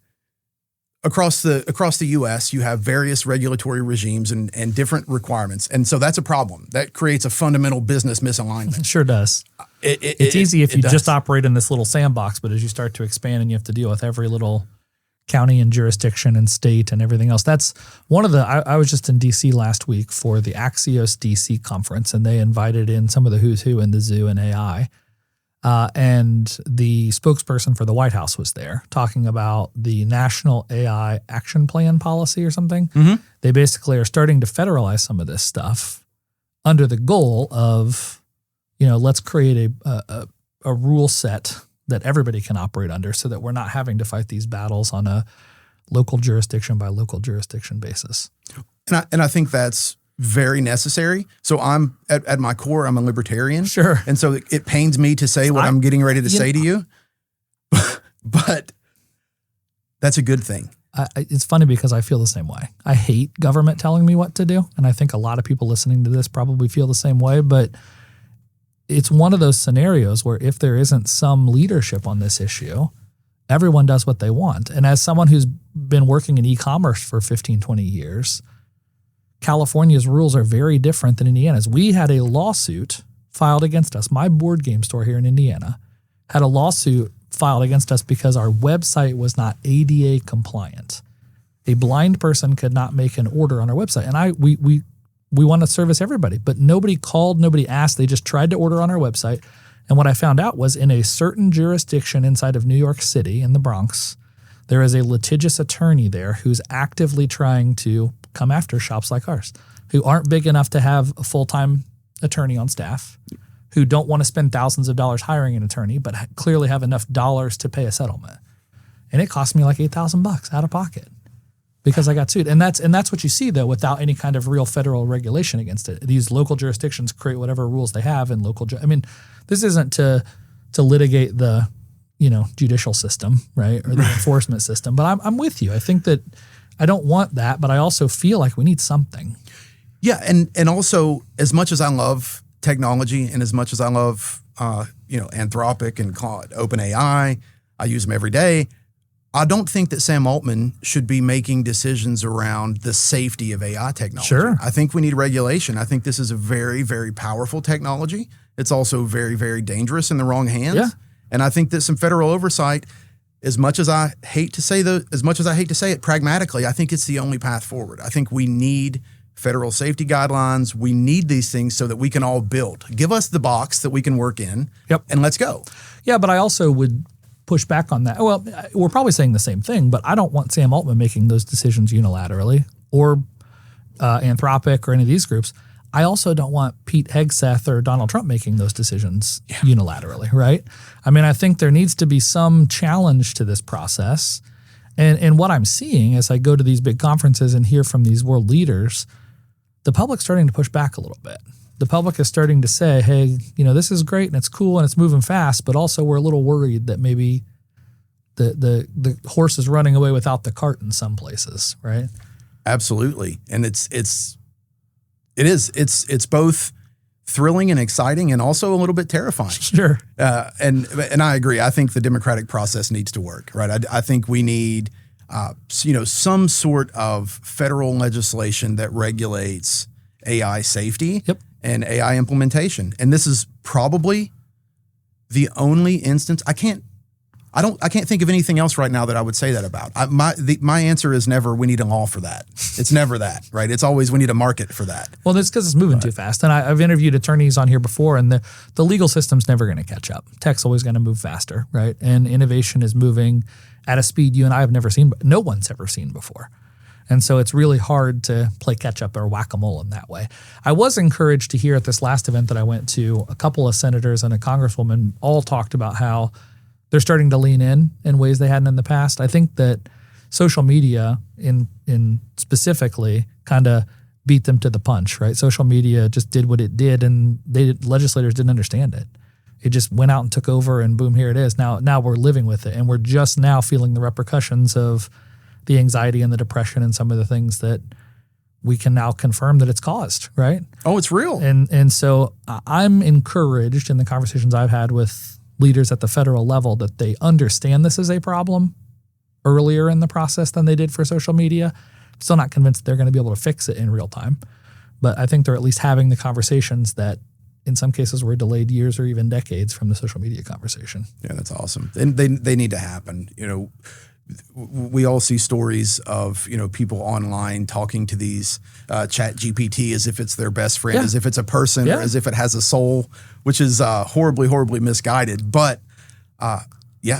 across the U.S., you have various regulatory regimes and different requirements. And so that's a problem. That creates a fundamental business misalignment. It sure does. It's easy if you just operate in this little sandbox, but as you start to expand and you have to deal with every little county and jurisdiction and state and everything else. That's one of the, I was just in DC last week for the Axios DC conference, and they invited in some of the who's who in the zoo and AI. And the spokesperson for the White House was there talking about the National AI Action Plan policy or something. Mm-hmm. They basically are starting to federalize some of this stuff under the goal of, let's create a rule set that everybody can operate under so that we're not having to fight these battles on a local jurisdiction by local jurisdiction basis. And I think that's very necessary. So I'm at my core, I'm a libertarian. Sure. And so it pains me to say what I'm getting ready to say to you, but that's a good thing. It's funny because I feel the same way. I hate government telling me what to do. And I think a lot of people listening to this probably feel the same way, but it's one of those scenarios where if there isn't some leadership on this issue, everyone does what they want. And as someone who's been working in e-commerce for 15, 20 years, California's rules are very different than Indiana's. We had a lawsuit filed against us. My board game store here in Indiana had a lawsuit filed against us because our website was not ADA compliant. A blind person could not make an order on our website. And we want to service everybody, but nobody called, nobody asked. They just tried to order on our website. And what I found out was in a certain jurisdiction inside of New York City in the Bronx, there is a litigious attorney there who's actively trying to come after shops like ours who aren't big enough to have a full-time attorney on staff, who don't want to spend thousands of dollars hiring an attorney, but clearly have enough dollars to pay a settlement. And it cost me like $8,000 out of pocket because I got sued. And that's what you see though, without any kind of real federal regulation against it. These local jurisdictions create whatever rules they have in local. This isn't to litigate the, judicial system, right? Or the enforcement system. But I'm with you. I think that I don't want that, but I also feel like we need something. Yeah. And also as much as I love technology and as much as I love, Anthropic and Claude, OpenAI, I use them every day. I don't think that Sam Altman should be making decisions around the safety of AI technology. Sure. I think we need regulation. I think this is a very, very powerful technology. It's also very, very dangerous in the wrong hands. Yeah. And I think that some federal oversight, as much as I hate to say it pragmatically, I think it's the only path forward. I think we need federal safety guidelines. We need these things so that we can all build. Give us the box that we can work in. Yep. And let's go. Yeah, but I also would push back on that. Well, we're probably saying the same thing, but I don't want Sam Altman making those decisions unilaterally or Anthropic or any of these groups. I also don't want Pete Hegseth or Donald Trump making those decisions unilaterally, right? I think there needs to be some challenge to this process. And what I'm seeing as I go to these big conferences and hear from these world leaders, the public's starting to push back a little bit. The public is starting to say, hey, this is great and it's cool and it's moving fast, but also we're a little worried that maybe the horse is running away without the cart in some places, right? Absolutely. And it's both thrilling and exciting and also a little bit terrifying. Sure. And I agree. I think the democratic process needs to work, right? I think we need, some sort of federal legislation that regulates AI safety and AI implementation. And this is probably the only instance I can't think of anything else right now that I would say that about. My answer is never we need a law for that. It's never that, right? It's always we need a market for that. Well, that's because it's moving too fast. And I've interviewed attorneys on here before, and the legal system's never going to catch up. Tech's always going to move faster, right? And innovation is moving at a speed you and I have never seen, but no one's ever seen before. And so it's really hard to play catch up or whack-a-mole in that way. I was encouraged to hear at this last event that I went to, a couple of senators and a congresswoman all talked about how they're starting to lean in ways they hadn't in the past. I think that social media in specifically kind of beat them to the punch, right? Social media just did what it did, and legislators didn't understand it. It just went out and took over, and boom, here it is. Now we're living with it, and we're just now feeling the repercussions of the anxiety and the depression and some of the things that we can now confirm that it's caused, right? Oh, it's real. And so I'm encouraged in the conversations I've had with leaders at the federal level that they understand this is a problem earlier in the process than they did for social media. Still not convinced they're going to be able to fix it in real time, but I think they're at least having the conversations that in some cases were delayed years or even decades from the social media conversation. Yeah, that's awesome. And they need to happen. We all see stories of, people online talking to these chat GPT as if it's their best friend, as if it's a person, or as if it has a soul, which is horribly, horribly misguided. But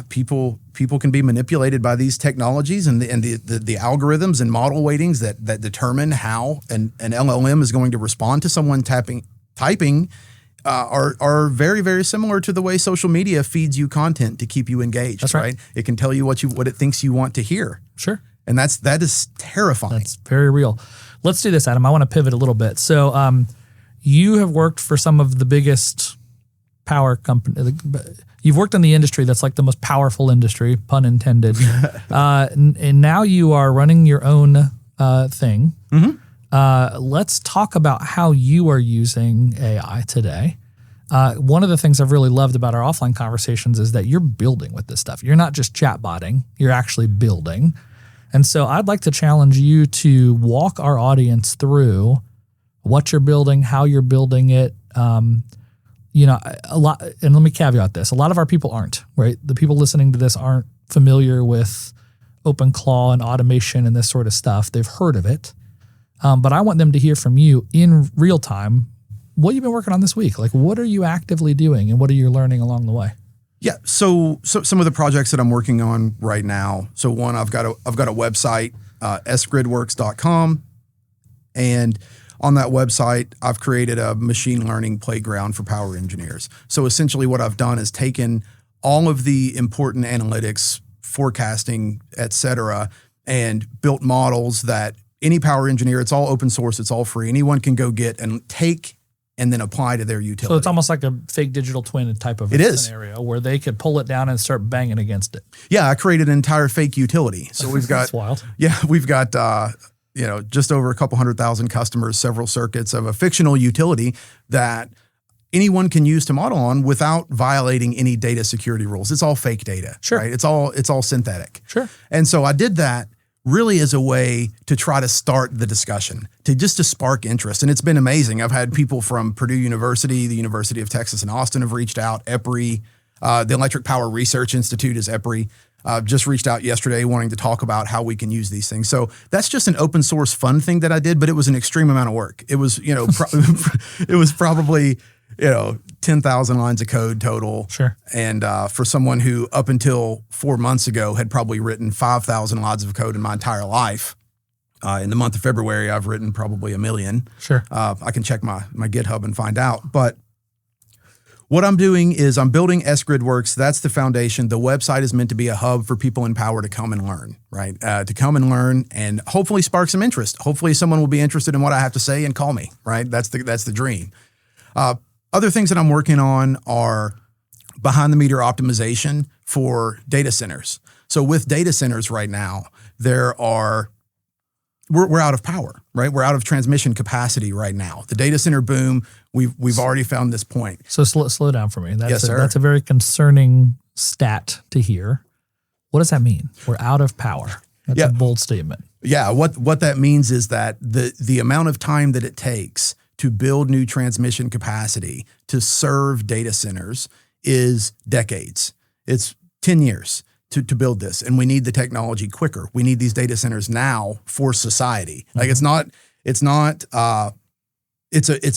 people can be manipulated by these technologies and the algorithms and model weightings that determine how an LLM is going to respond to someone typing are very, very similar to the way social media feeds you content to keep you engaged. That's right. It can tell you what it thinks you want to hear. Sure. And that is terrifying. That's very real. Let's do this, Adam. I want to pivot a little bit. So you have worked for some of the biggest power companies. You've worked in the industry that's like the most powerful industry, pun intended. And now you are running your own thing. Mm-hmm. Let's talk about how you are using AI today. One of the things I've really loved about our offline conversations is that you're building with this stuff. You're not just chatbotting, you're actually building. And so I'd like to challenge you to walk our audience through what you're building, how you're building it. A lot, and let me caveat this. A lot of our people aren't, right? The people listening to this aren't familiar with OpenClaw and automation and this sort of stuff. They've heard of it. But I want them to hear from you in real time what you've been working on this week. Like, what are you actively doing and what are you learning along the way? Yeah. So some of the projects that I'm working on right now. So one, I've got a website, sgridworks.com. And on that website, I've created a machine learning playground for power engineers. So essentially what I've done is taken all of the important analytics, forecasting, et cetera, and built models that any power engineer, it's all open source, it's all free. Anyone can go get and take and then apply to their utility. So it's almost like a fake digital twin type of scenario where they could pull it down and start banging against it. Yeah, I created an entire fake utility. So we've got, that's wild. Yeah, we've got, just over a couple 100,000 customers, several circuits of a fictional utility that anyone can use to model on without violating any data security rules. It's all fake data, sure. Right? It's all synthetic. Sure. And so I did that really as a way to try to start the discussion, to spark interest. And it's been amazing. I've had people from Purdue University, the University of Texas in Austin have reached out, EPRI, the Electric Power Research Institute is EPRI, just reached out yesterday wanting to talk about how we can use these things. So that's just an open source fun thing that I did, but it was an extreme amount of work. It was, it was probably, 10,000 lines of code total. Sure. And for someone who up until 4 months ago had probably written 5,000 lines of code in my entire life, in the month of February, I've written probably 1 million. Sure. I can check my GitHub and find out. But what I'm doing is I'm building Gridworks. That's the foundation. The website is meant to be a hub for people in power to come and learn, right? To come and learn and hopefully spark some interest. Hopefully someone will be interested in what I have to say and call me, right? That's the dream. Other things that I'm working on are behind the meter optimization for data centers. So with data centers right now, there are we're out of power, right? We're out of transmission capacity right now. The data center boom, we've already found this point. So slow down for me. Yes, sir. That's a very concerning stat to hear. What does that mean? We're out of power. That's a bold statement. Yeah, what that means is that the amount of time that it takes to build new transmission capacity to serve data centers is decades. It's 10 years to build this, and we need the technology quicker. We need these data centers now for society. Like it's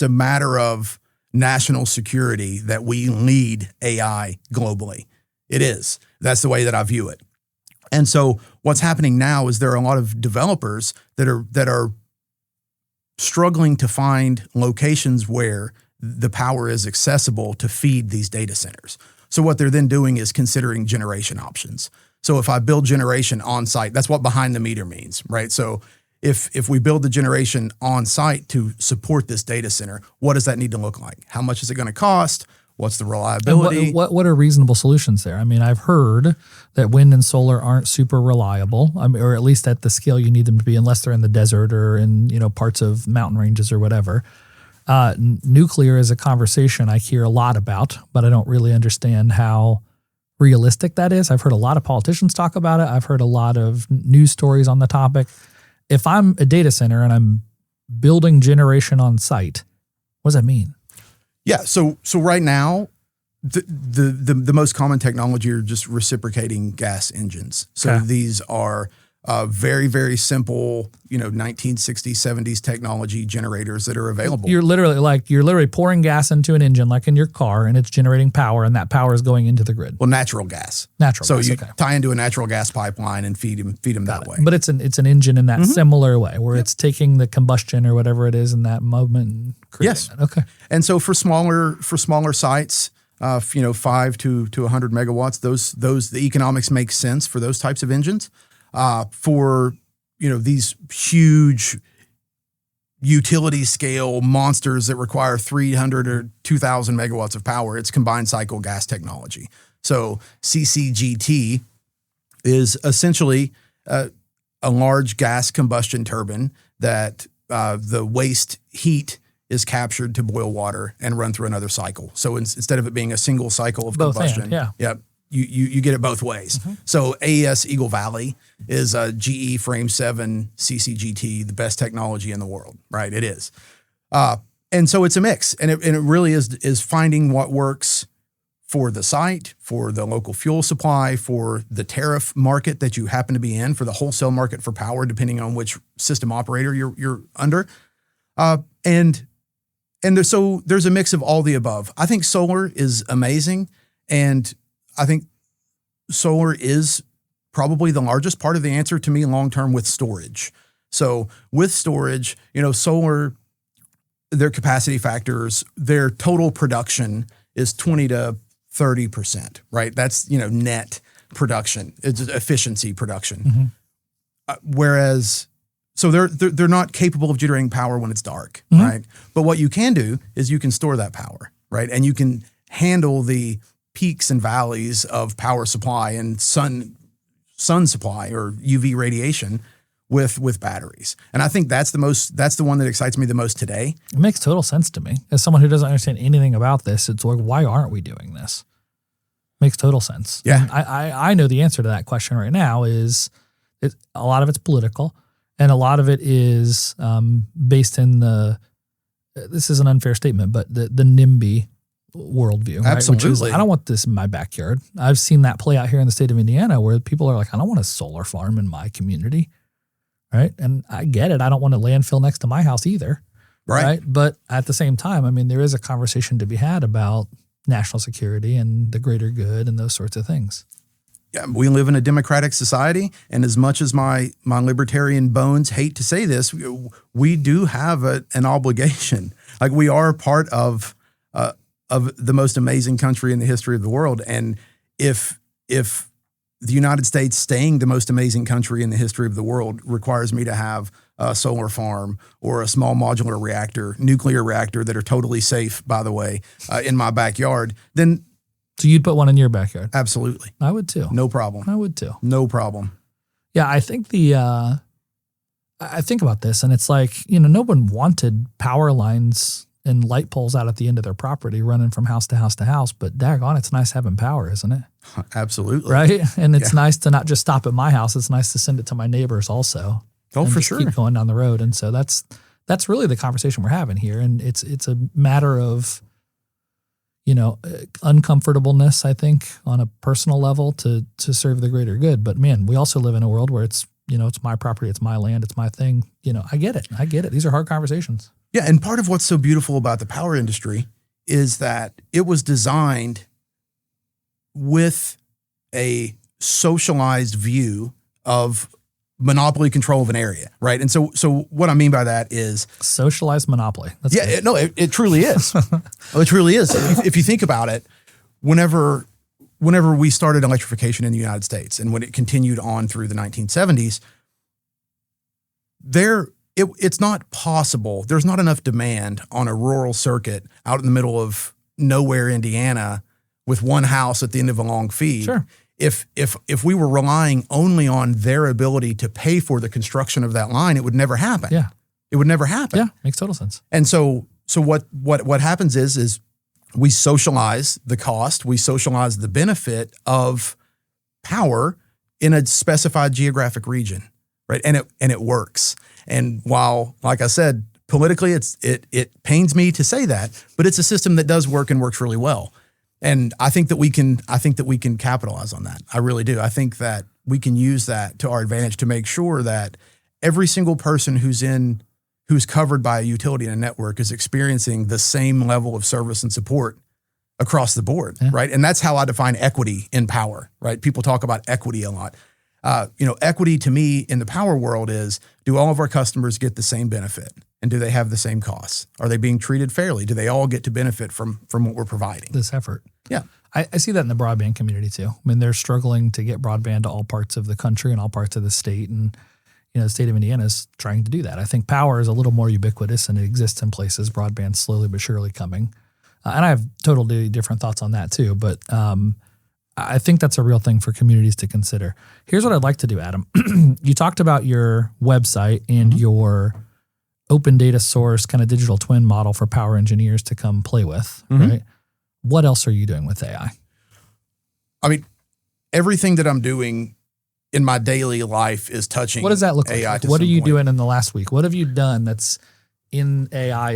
a matter of national security that we lead AI globally. It is. That's the way that I view it. And so what's happening now is there are a lot of developers that are struggling to find locations where the power is accessible to feed these data centers. So what they're then doing is considering generation options. So if I build generation on site, that's what behind the meter means, right? So if we build the generation on site to support this data center, what does that need to look like? How much is it going to cost? What's the reliability? What are reasonable solutions there? I mean, I've heard that wind and solar aren't super reliable, or at least at the scale you need them to be, unless they're in the desert or in parts of mountain ranges or whatever. Nuclear is a conversation I hear a lot about, but I don't really understand how realistic that is. I've heard a lot of politicians talk about it. I've heard a lot of news stories on the topic. If I'm a data center and I'm building generation on site, what does that mean? Yeah. So right now, the most common technology are just reciprocating gas engines. So these are very, very simple, 1960s, 70s technology generators that are available. You're literally pouring gas into an engine like in your car, and it's generating power, and that power is going into the grid. Well, natural gas. So you tie into a natural gas pipeline and feed them that way. But it's an engine in that similar way, where it's taking the combustion or whatever it is in that moment and creating that. Okay. And so for smaller sites, 5 to 100 megawatts, those the economics make sense for those types of engines. For these huge utility scale monsters that require 300 or 2,000 megawatts of power, it's combined cycle gas technology. So CCGT is essentially a large gas combustion turbine that the waste heat is captured to boil water and run through another cycle. So instead of it being a single cycle of combustion, you get it both ways. So AES Eagle Valley is a GE Frame 7 CCGT, the best technology in the world, right? It is. And so it's a mix, and it really is finding what works for the site, for the local fuel supply, for the tariff market that you happen to be in, for the wholesale market for power, depending on which system operator you're under. And there's a mix of all the above. I think solar is amazing, and I think solar is probably the largest part of the answer to me long-term with storage. So with storage, solar, their capacity factors, their total production is 20 to 30%, right? That's, net production. It's efficiency production. Whereas, so they're not capable of generating power when it's dark, right? But what you can do is you can store that power, right? And you can handle the peaks and valleys of power supply and sun supply or UV radiation with batteries. And I think that's the one that excites me the most today. It makes total sense to me. As someone who doesn't understand anything about this, it's like, why aren't we doing this? Makes total sense. Yeah. And I know the answer to that question right now is a lot of it's political, and a lot of it is based in this is an unfair statement, but the NIMBY worldview, right? Absolutely. Which is, I don't want this in my backyard. I've seen that play out here in the state of Indiana, where people are like, I don't want a solar farm in my community, right? And I get it. I don't want a landfill next to my house either, right? But at the same time, I mean, there is a conversation to be had about national security and the greater good and those sorts of things. Yeah, we live in a democratic society, and as much as my libertarian bones hate to say this, we do have an obligation. Like, we are part of the most amazing country in the history of the world, and if the United States staying the most amazing country in the history of the world requires me to have a solar farm or a small modular reactor, nuclear reactor that are totally safe, by the way, in my backyard, then. So you'd put one in your backyard? Absolutely. I would too. No problem. I would too. No problem. Yeah, I think I think about this, and it's like, no one wanted power lines and light poles out at the end of their property running from house to house to house, but daggone, it's nice having power, isn't it? Absolutely. Right? And it's nice to not just stop at my house. It's nice to send it to my neighbors also. Oh, and for just sure. keep going down the road. And so that's really the conversation we're having here. And it's a matter of, uncomfortableness, I think, on a personal level to serve the greater good. But man, we also live in a world where it's my property, it's my land, it's my thing. I get it. These are hard conversations. Yeah. And part of what's so beautiful about the power industry is that it was designed with a socialized view of monopoly control of an area, right? And so what I mean by that is socialized monopoly. That's good. It truly is. It truly is. If you think about it, whenever we started electrification in the United States and when it continued on through the 1970s, it's not possible. There's not enough demand on a rural circuit out in the middle of nowhere, Indiana, with one house at the end of a long feed. Sure. If we were relying only on their ability to pay for the construction of that line, it would never happen. Yeah. It would never happen. Yeah, makes total sense. And so what happens is we socialize the cost, we socialize the benefit of power in a specified geographic region, right? And it works. And while, like I said, politically it pains me to say that, but it's a system that does work and works really well. And I think that we can capitalize on that. I really do. I think that we can use that to our advantage to make sure that every single person who's covered by a utility and a network is experiencing the same level of service and support across the board, right? And that's how I define equity in power, right? People talk about equity a lot. Equity to me in the power world is, do all of our customers get the same benefit? And do they have the same costs? Are they being treated fairly? Do they all get to benefit from what we're providing? This effort. Yeah. I see that in the broadband community too. I mean, they're struggling to get broadband to all parts of the country and all parts of the state. And, the state of Indiana is trying to do that. I think power is a little more ubiquitous and it exists in places. Broadband's slowly but surely coming. And I have totally different thoughts on that too. But I think that's a real thing for communities to consider. Here's what I'd like to do, Adam. You talked about your website and your open data source kind of digital twin model for power engineers to come play with, right? What else are you doing with AI? I mean, everything that I'm doing in my daily life is touching. What does that look AI like? to What are some you point. doing in the last week? What have you done that's in AI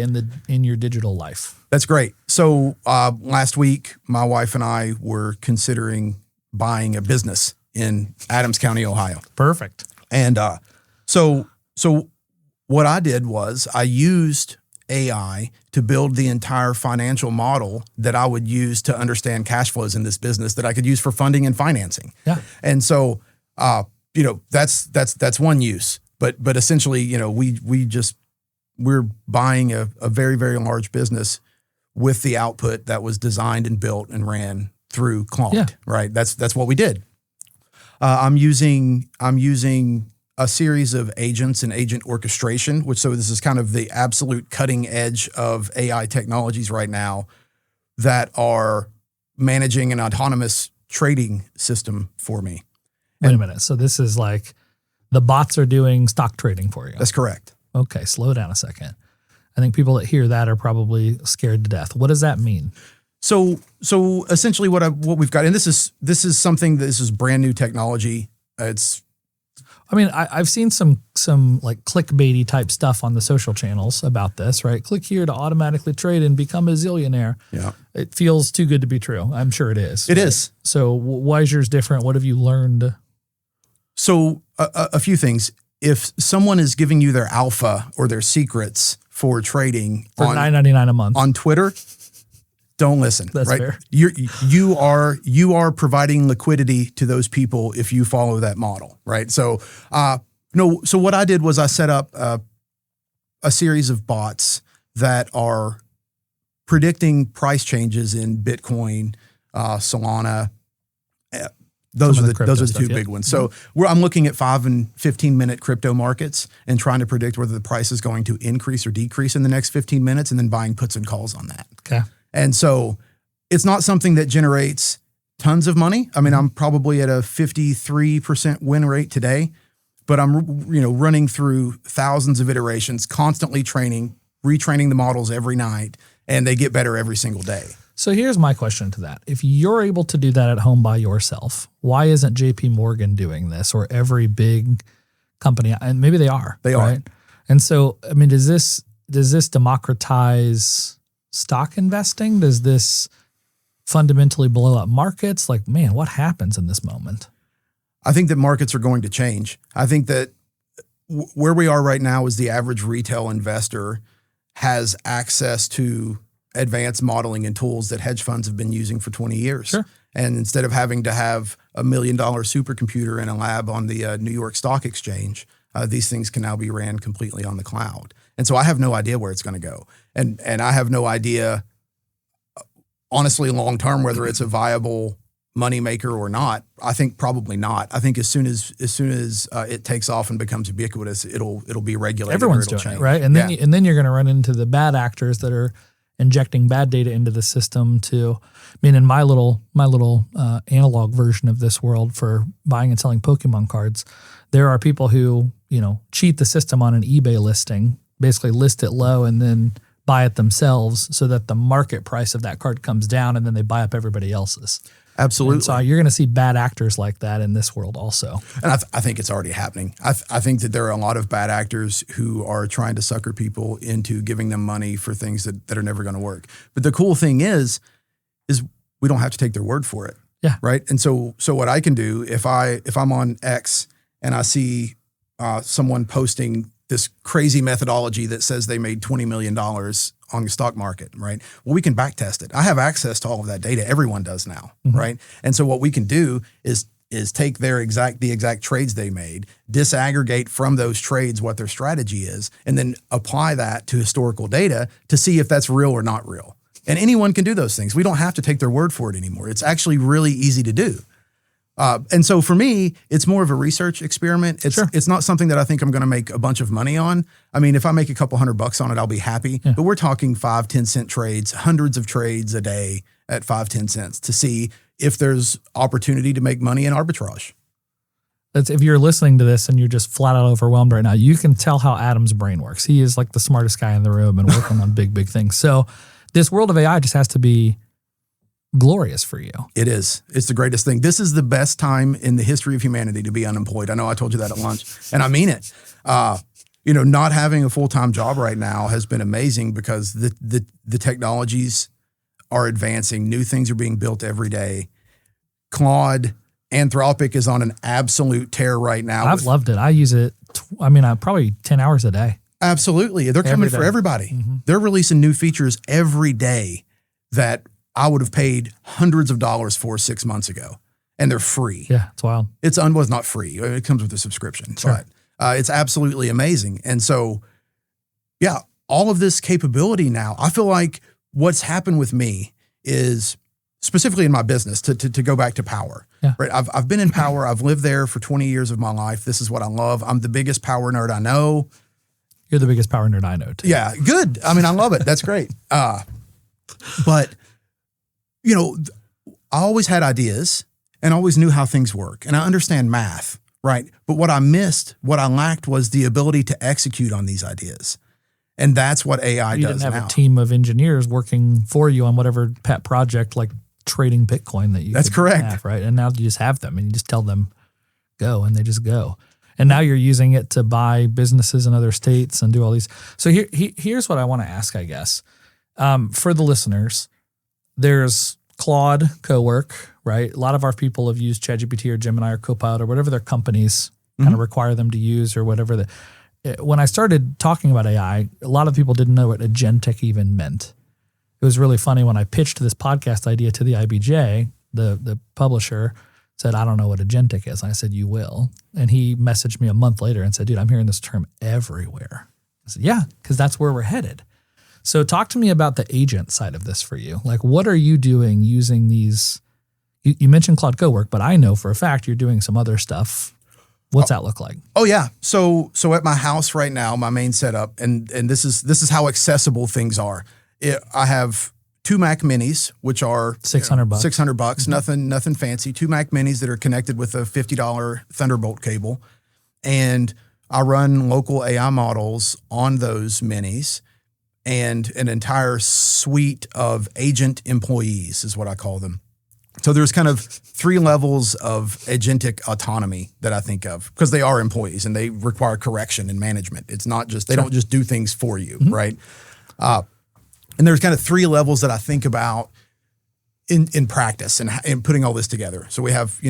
in your digital life? That's great. So last week, my wife and I were considering buying a business in Adams County, Ohio. Perfect. And so what I did was I used AI to build the entire financial model that I would use to understand cash flows in this business that I could use for funding and financing. Yeah. And so, that's one use. But essentially, we're buying a very, very large business with the output that was designed and built and ran through Claude, right? That's what we did. I'm using a series of agents and agent orchestration, so this is kind of the absolute cutting edge of AI technologies right now that are managing an autonomous trading system for me. Wait a minute. So this is like the bots are doing stock trading for you. That's correct. Okay, slow down a second. I think people that hear that are probably scared to death. What does that mean? So essentially what we've got, and this is brand new technology. I've seen some like clickbaity type stuff on the social channels about this, right? Click here to automatically trade and become a zillionaire. Yeah. It feels too good to be true. I'm sure it is. It is. So why is yours different? What have you learned? So a few things. If someone is giving you their alpha or their secrets for trading for $9.99 a month on Twitter, don't listen. That's right? fair. You are providing liquidity to those people if you follow that model, right? So So what I did was I set up a series of bots that are predicting price changes in Bitcoin, Solana. Those are the two big ones. So I'm looking at 5 and 15 minute crypto markets and trying to predict whether the price is going to increase or decrease in the next 15 minutes and then buying puts and calls on that. Okay. And so it's not something that generates tons of money. I mean, I'm probably at a 53% win rate today, but I'm running through thousands of iterations, constantly training, retraining the models every night, and they get better every single day. So here's my question to that. If you're able to do that at home by yourself, why isn't JP Morgan doing this, or every big company? And maybe they are. They right? are. And so, I mean, does this democratize stock investing? Does this fundamentally blow up markets? Like, man, what happens in this moment? I think that markets are going to change. I think that where we are right now is the average retail investor has access to advanced modeling and tools that hedge funds have been using for 20 years. Sure. And instead of having to have $1 million supercomputer in a lab on the New York Stock Exchange, these things can now be ran completely on the cloud. And so I have no idea where it's going to go. And I have no idea, honestly, long term, whether it's a viable moneymaker or not. I think probably not. I think as soon as it takes off and becomes ubiquitous, it'll be regulated. Everyone's it'll doing change. it, right? And then you're going to run into the bad actors that are injecting bad data into the system to, I mean, in my little analog version of this world for buying and selling Pokemon cards, there are people who, cheat the system on an eBay listing, basically list it low and then buy it themselves so that the market price of that card comes down, and then they buy up everybody else's. Absolutely. And so you're going to see bad actors like that in this world also. And I think it's already happening. I think that there are a lot of bad actors who are trying to sucker people into giving them money for things that are never going to work. But the cool thing is we don't have to take their word for it. Yeah. Right. And so what I can do if I'm on X and I see someone posting this crazy methodology that says they made $20 million on the stock market, right? Well, we can back test it. I have access to all of that data. Everyone does now, right? And so what we can do is take the exact trades they made, disaggregate from those trades what their strategy is, and then apply that to historical data to see if that's real or not real. And anyone can do those things. We don't have to take their word for it anymore. It's actually really easy to do. And so for me, it's more of a research experiment. It's not something that I think I'm going to make a bunch of money on. I mean, if I make a couple $100 on it, I'll be happy. Yeah. But we're talking 5-10 cent trades, hundreds of trades a day at 5-10 cents to see if there's opportunity to make money in arbitrage. If you're listening to this and you're just flat out overwhelmed right now, you can tell how Adam's brain works. He is like the smartest guy in the room and working on big things. So this world of AI just has to be glorious for you. It is. It's the greatest thing. This is the best time in the history of humanity to be unemployed. I know I told you that at lunch, and I mean it. Not having a full-time job right now has been amazing because the technologies are advancing. New things are being built every day. Claude, Anthropic is on an absolute tear right now. I've loved it. I use it. Probably 10 hours a day. Absolutely. They're coming for everybody. Mm-hmm. They're releasing new features every day that I would have paid hundreds of dollars for 6 months ago, and they're free. Yeah, it's wild. It's not free. It comes with a subscription, sure. But it's absolutely amazing. And so, yeah, all of this capability now, I feel like what's happened with me is specifically in my business to go back to power. Yeah. Right. I've been in power. I've lived there for 20 years of my life. This is what I love. I'm the biggest power nerd I know. You're the biggest power nerd I know too. Yeah, good. I mean, I love it. That's great. But I always had ideas and always knew how things work. And I understand math, right? But what I lacked was the ability to execute on these ideas. And that's what AI does now. You didn't have a team of engineers working for you on whatever pet project like trading Bitcoin that you That's correct. have, right? And now you just have them and you just tell them go and they just go. And now you're using it to buy businesses in other states and do all these. So here's what I want to ask, I guess. For the listeners, there's Claude Cowork, right? A lot of our people have used ChatGPT or Gemini or Copilot or whatever their companies kind of require them to use or whatever. When I started talking about AI, a lot of people didn't know what agentic even meant. It was really funny when I pitched this podcast idea to the IBJ, the publisher said, I don't know what agentic is. And I said, you will. And he messaged me a month later and said, dude, I'm hearing this term everywhere. I said, yeah, because that's where we're headed. So talk to me about the agent side of this for you. Like, what are you doing using these? You mentioned Claude Cowork, but I know for a fact you're doing some other stuff. What's that look like? Oh yeah. So at my house right now, my main setup, and this is how accessible things are. I have 2 Mac Minis, which are $600. $600, nothing fancy. 2 Mac Minis that are connected with a $50 Thunderbolt cable, And I run local AI models on those minis, and an entire suite of agent employees is what I call them. So there's kind of 3 levels of agentic autonomy that I think of, because they are employees and they require correction and management. It's not just, they don't just do things for you, right? And there's kind of 3 levels that I think about in practice and putting all this together. So we have,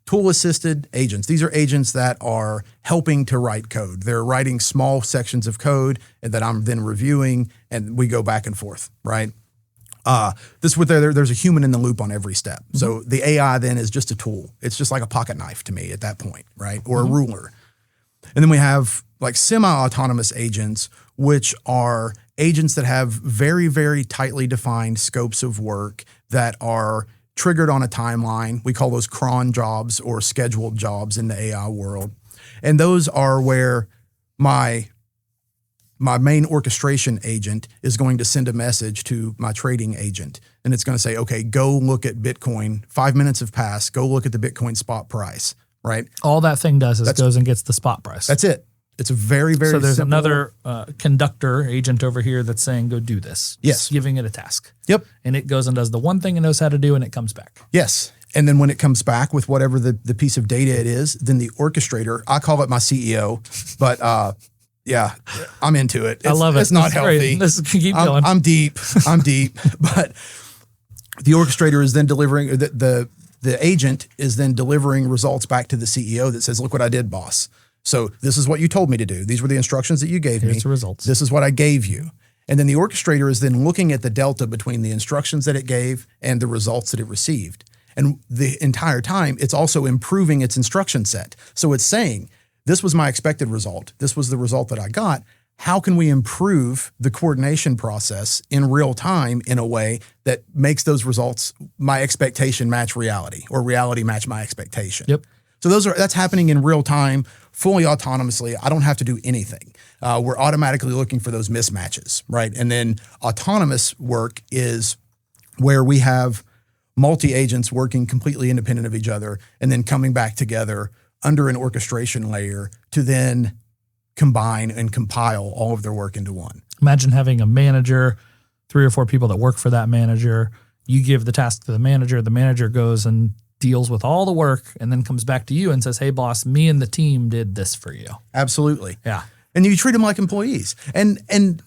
tool-assisted agents. These are agents that are helping to write code. They're writing small sections of code and that I'm then reviewing, and we go back and forth, right? This with there's a human in the loop on every step. So the AI then is just a tool. It's just like a pocket knife to me at that point, right? Or a ruler. And then we have like semi-autonomous agents, which are agents that have very, very tightly defined scopes of work that are triggered on a timeline. We call those cron jobs or scheduled jobs in the AI world. And those are where my main orchestration agent is going to send a message to my trading agent. And it's going to say, okay, go look at Bitcoin. 5 minutes have passed. Go look at the Bitcoin spot price, right? All that thing does is goes and gets the spot price. That's it. It's a very, very So there's simple, another conductor agent over here that's saying, go do this. Yes. Just giving it a task. Yep. And it goes and does the one thing it knows how to do, and it comes back. Yes. And then when it comes back with whatever the piece of data it is, then the orchestrator, I call it my CEO, but yeah, I'm into it. I love it. It's not This is healthy. great. This keep going. I'm deep. But the orchestrator is then delivering, the agent is then delivering results back to the CEO that says, look what I did, boss. So this is what you told me to do. These were the instructions that you gave me. Here's the results. This is what I gave you. And then the orchestrator is then looking at the delta between the instructions that it gave and the results that it received. And the entire time, it's also improving its instruction set. So it's saying, this was my expected result. This was the result that I got. How can we improve the coordination process in real time in a way that makes those results, my expectation match reality, or reality match my expectation? Yep. So that's happening in real time, fully autonomously. I don't have to do anything. We're automatically looking for those mismatches, right? And then autonomous work is where we have multi-agents working completely independent of each other and then coming back together under an orchestration layer to then combine and compile all of their work into one. Imagine having a manager, 3 or 4 people that work for that manager. You give the task to the manager goes and deals with all the work and then comes back to you and says, hey boss, me and the team did this for you. Absolutely. Yeah. And you treat them like employees. And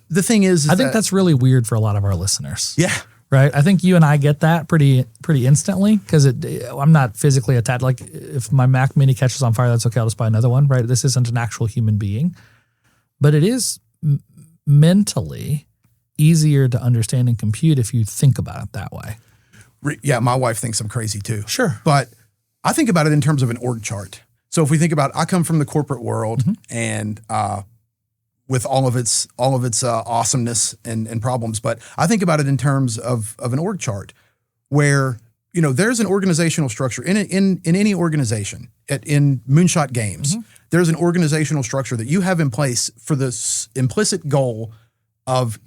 the thing is I think that's really weird for a lot of our listeners. Yeah. Right. I think you and I get that pretty instantly because I'm not physically attached. Like if my Mac Mini catches on fire, that's okay. I'll just buy another one. Right. This isn't an actual human being, but it is mentally easier to understand and compute if you think about it that way. Yeah. My wife thinks I'm crazy too. Sure. But I think about it in terms of an org chart. So if we think about, I come from the corporate world and, with all of its awesomeness and problems. But I think about it in terms of an org chart where, there's an organizational structure in any organization in Moonshot Games. There's an organizational structure that you have in place for the implicit goal of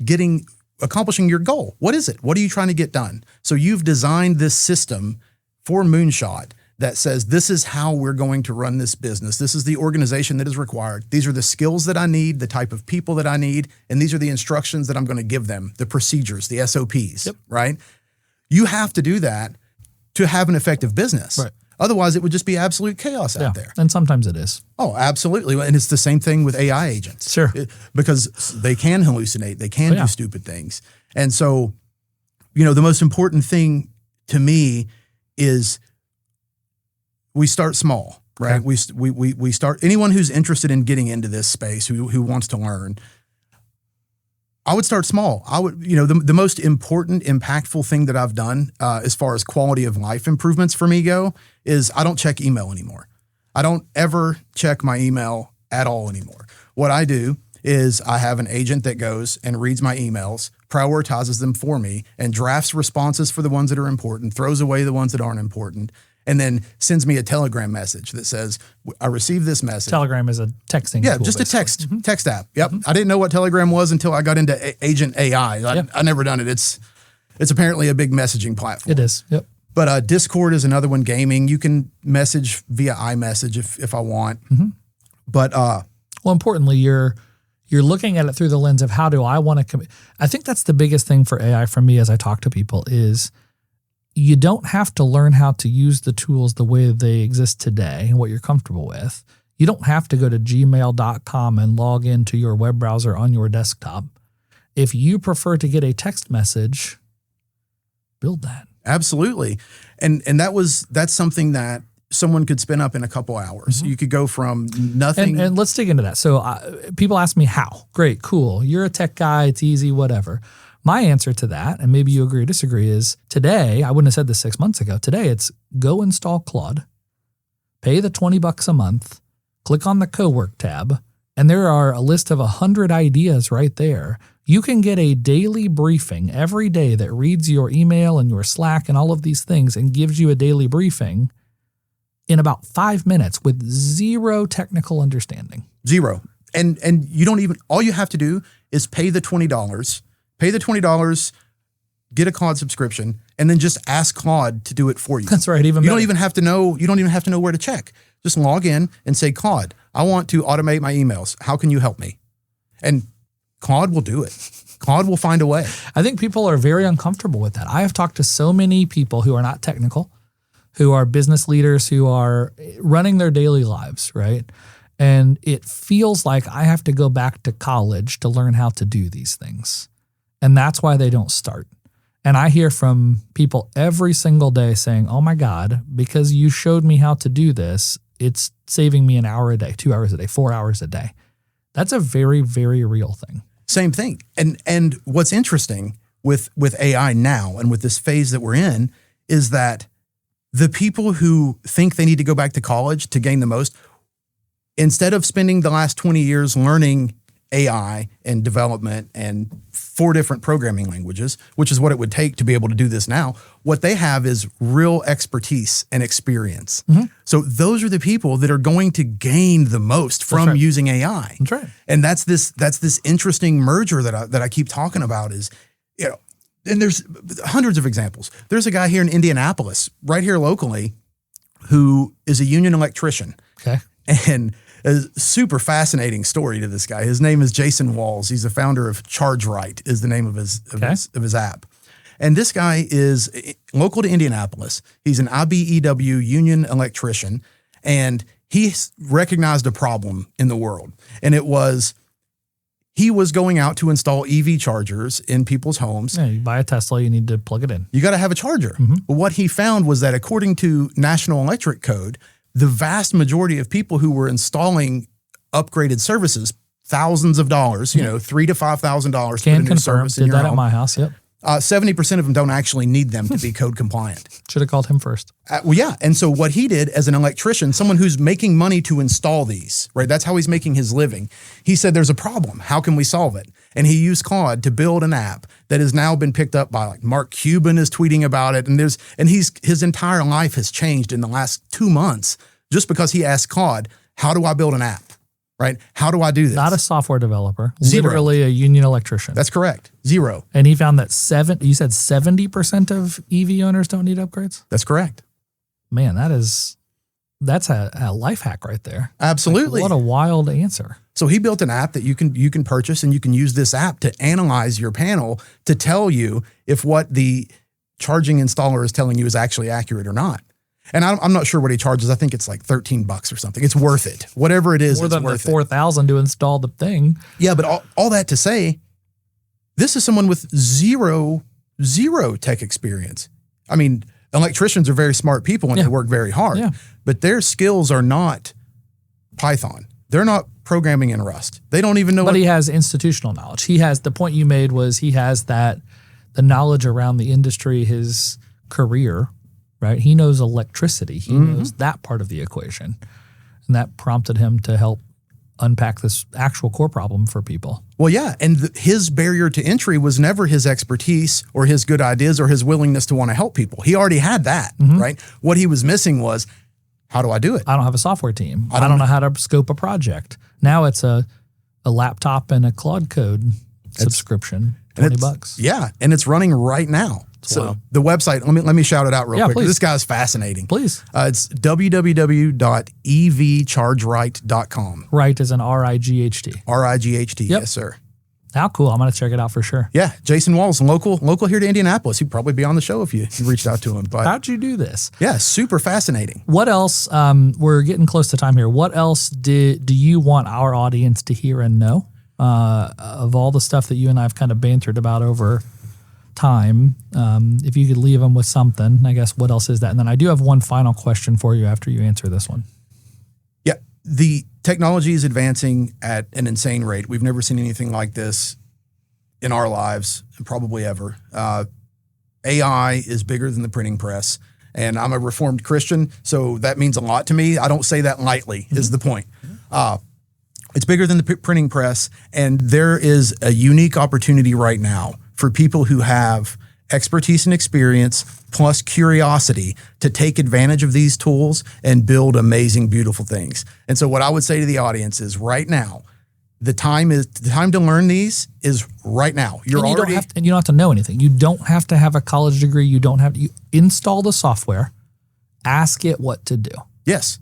accomplishing your goal. What is it? What are you trying to get done? So you've designed this system for Moonshot that says, this is how we're going to run this business. This is the organization that is required. These are the skills that I need, the type of people that I need, and these are the instructions that I'm going to give them, the procedures, the SOPs, right? You have to do that to have an effective business. Right. Otherwise, it would just be absolute chaos out there. And sometimes it is. Oh, absolutely. And it's the same thing with AI agents. Sure. Because they can hallucinate. They can do stupid things. And so, the most important thing to me is we start small, right? Okay. We start, anyone who's interested in getting into this space, who wants to learn, I would start small. I would, the most important, impactful thing that I've done as far as quality of life improvements for me go is I don't check email anymore. I don't ever check my email at all anymore. What I do is I have an agent that goes and reads my emails, prioritizes them for me, and drafts responses for the ones that are important, throws away the ones that aren't important, and then sends me a Telegram message that says, I received this message. Telegram is a texting tool, just basically. a text app. Yep. I didn't know what Telegram was until I got into Agent AI. I never done it. It's apparently a big messaging platform. It is. Yep. But Discord is another one, gaming. You can message via iMessage if I want. But well, importantly, you're looking at it through the lens of how do I want to commit. I think that's the biggest thing for AI for me as I talk to people is you don't have to learn how to use the tools the way they exist today and what you're comfortable with. You don't have to go to gmail.com and log into your web browser on your desktop. If you prefer to get a text message, build that. Absolutely. And that's something that someone could spin up in a couple hours. Mm-hmm. You could go from nothing. And let's dig into that. So people ask me how. Great, cool. You're a tech guy. It's easy, whatever. My answer to that, and maybe you agree or disagree, is today, I wouldn't have said this 6 months ago. Today, it's go install Claude, pay the $20 a month, click on the co-work tab, and there are a list of 100 ideas right there. You can get a daily briefing every day that reads your email and your Slack and all of these things and gives you a daily briefing in about 5 minutes with zero technical understanding. Zero. And you don't even, all you have to do is pay the $20, get a Claude subscription, and then just ask Claude to do it for you. That's right. You don't even have to know where to check. Just log in and say, Claude, I want to automate my emails. How can you help me? And Claude will do it. Claude will find a way. I think people are very uncomfortable with that. I have talked to so many people who are not technical, who are business leaders, who are running their daily lives, right? And it feels like I have to go back to college to learn how to do these things. And that's why they don't start. And I hear from people every single day saying, oh my God, because you showed me how to do this, it's saving me an hour a day, 2 hours a day, 4 hours a day. That's a very, very real thing. Same thing. And what's interesting with AI now and with this phase that we're in is that the people who think they need to go back to college to gain the most, instead of spending the last 20 years learning AI and development and 4 different programming languages, which is what it would take to be able to do this now, what they have is real expertise and experience. Mm-hmm. So those are the people that are going to gain the most from using AI. That's right. And that's this interesting merger that I keep talking about is, and there's hundreds of examples. There's a guy here in Indianapolis, right here locally, who is a union electrician. Okay. And a super fascinating story to this guy. His name is Jason Walls. He's the founder of ChargeRight is the name of his app. And this guy is local to Indianapolis. He's an IBEW union electrician, and he recognized a problem in the world. And it was, he was going out to install EV chargers in people's homes. Yeah, you buy a Tesla, you need to plug it in. You got to have a charger. Mm-hmm. But what he found was that according to National Electric Code, the vast majority of people who were installing upgraded services, thousands of dollars, $3,000 to $5,000 to put a new service in your home. Did that at my house, yep. 70% of them don't actually need them to be code compliant. Should have called him first. Well, yeah. And so what he did as an electrician, someone who's making money to install these, right? That's how he's making his living. He said, there's a problem. How can we solve it? And he used Claude to build an app that has now been picked up by like Mark Cuban is tweeting about it. And his entire life has changed in the last 2 months just because he asked Claude, how do I build an app? Right? How do I do this? Not a software developer, Zero. Literally a union electrician. That's correct. Zero. And he found that 70% of EV owners don't need upgrades? That's correct. Man, that's a life hack right there. Absolutely. Like, what a wild answer. So he built an app that you can purchase, and you can use this app to analyze your panel to tell you if what the charging installer is telling you is actually accurate or not. And I'm not sure what he charges. I think it's like $13 or something. It's worth it. Whatever it is, more than worth the $4,000 to install the thing. Yeah, but all that to say, this is someone with zero tech experience. I mean, electricians are very smart people and they work very hard, but their skills are not Python. They're not programming in Rust. They don't even know. But he has institutional knowledge. He has, the point you made was he has the knowledge around the industry, his career, right? He knows electricity. He knows that part of the equation. And that prompted him to help unpack this actual core problem for people. Well, yeah. And his barrier to entry was never his expertise or his good ideas or his willingness to want to help people. He already had that, right? What he was missing was, how do I do it? I don't have a software team. I don't know how to scope a project. Now it's a laptop and a Claude Code subscription, $20. Yeah. And it's running right now. So the website, let me shout it out real quick. Please. This guy's fascinating. Please. It's www.evchargeright.com. Right as an R-I-G-H-T. R-I-G-H-T, Yep. yes, sir. How cool. I'm going to check it out for sure. Yeah, Jason Walls, local here to Indianapolis. He'd probably be on the show if you reached out to him. But how'd you do this? yeah, super fascinating. What else, we're getting close to time here. What else do you want our audience to hear and know of all the stuff that you and I have kind of bantered about over time? If you could leave them with something, I guess, what else is that? And then I do have one final question for you after you answer this one. Yeah, the technology is advancing at an insane rate. We've never seen anything like this in our lives, and probably ever. AI is bigger than the printing press. And I'm a Reformed Christian, so that means a lot to me. I don't say that lightly, is the point. It's bigger than the printing press, and there is a unique opportunity right now for people who have expertise and experience plus curiosity to take advantage of these tools and build amazing, beautiful things. And so what I would say to the audience is right now, the time to learn these is right now. You don't have to know anything. You don't have to have a college degree. You install the software, ask it what to do. Yes,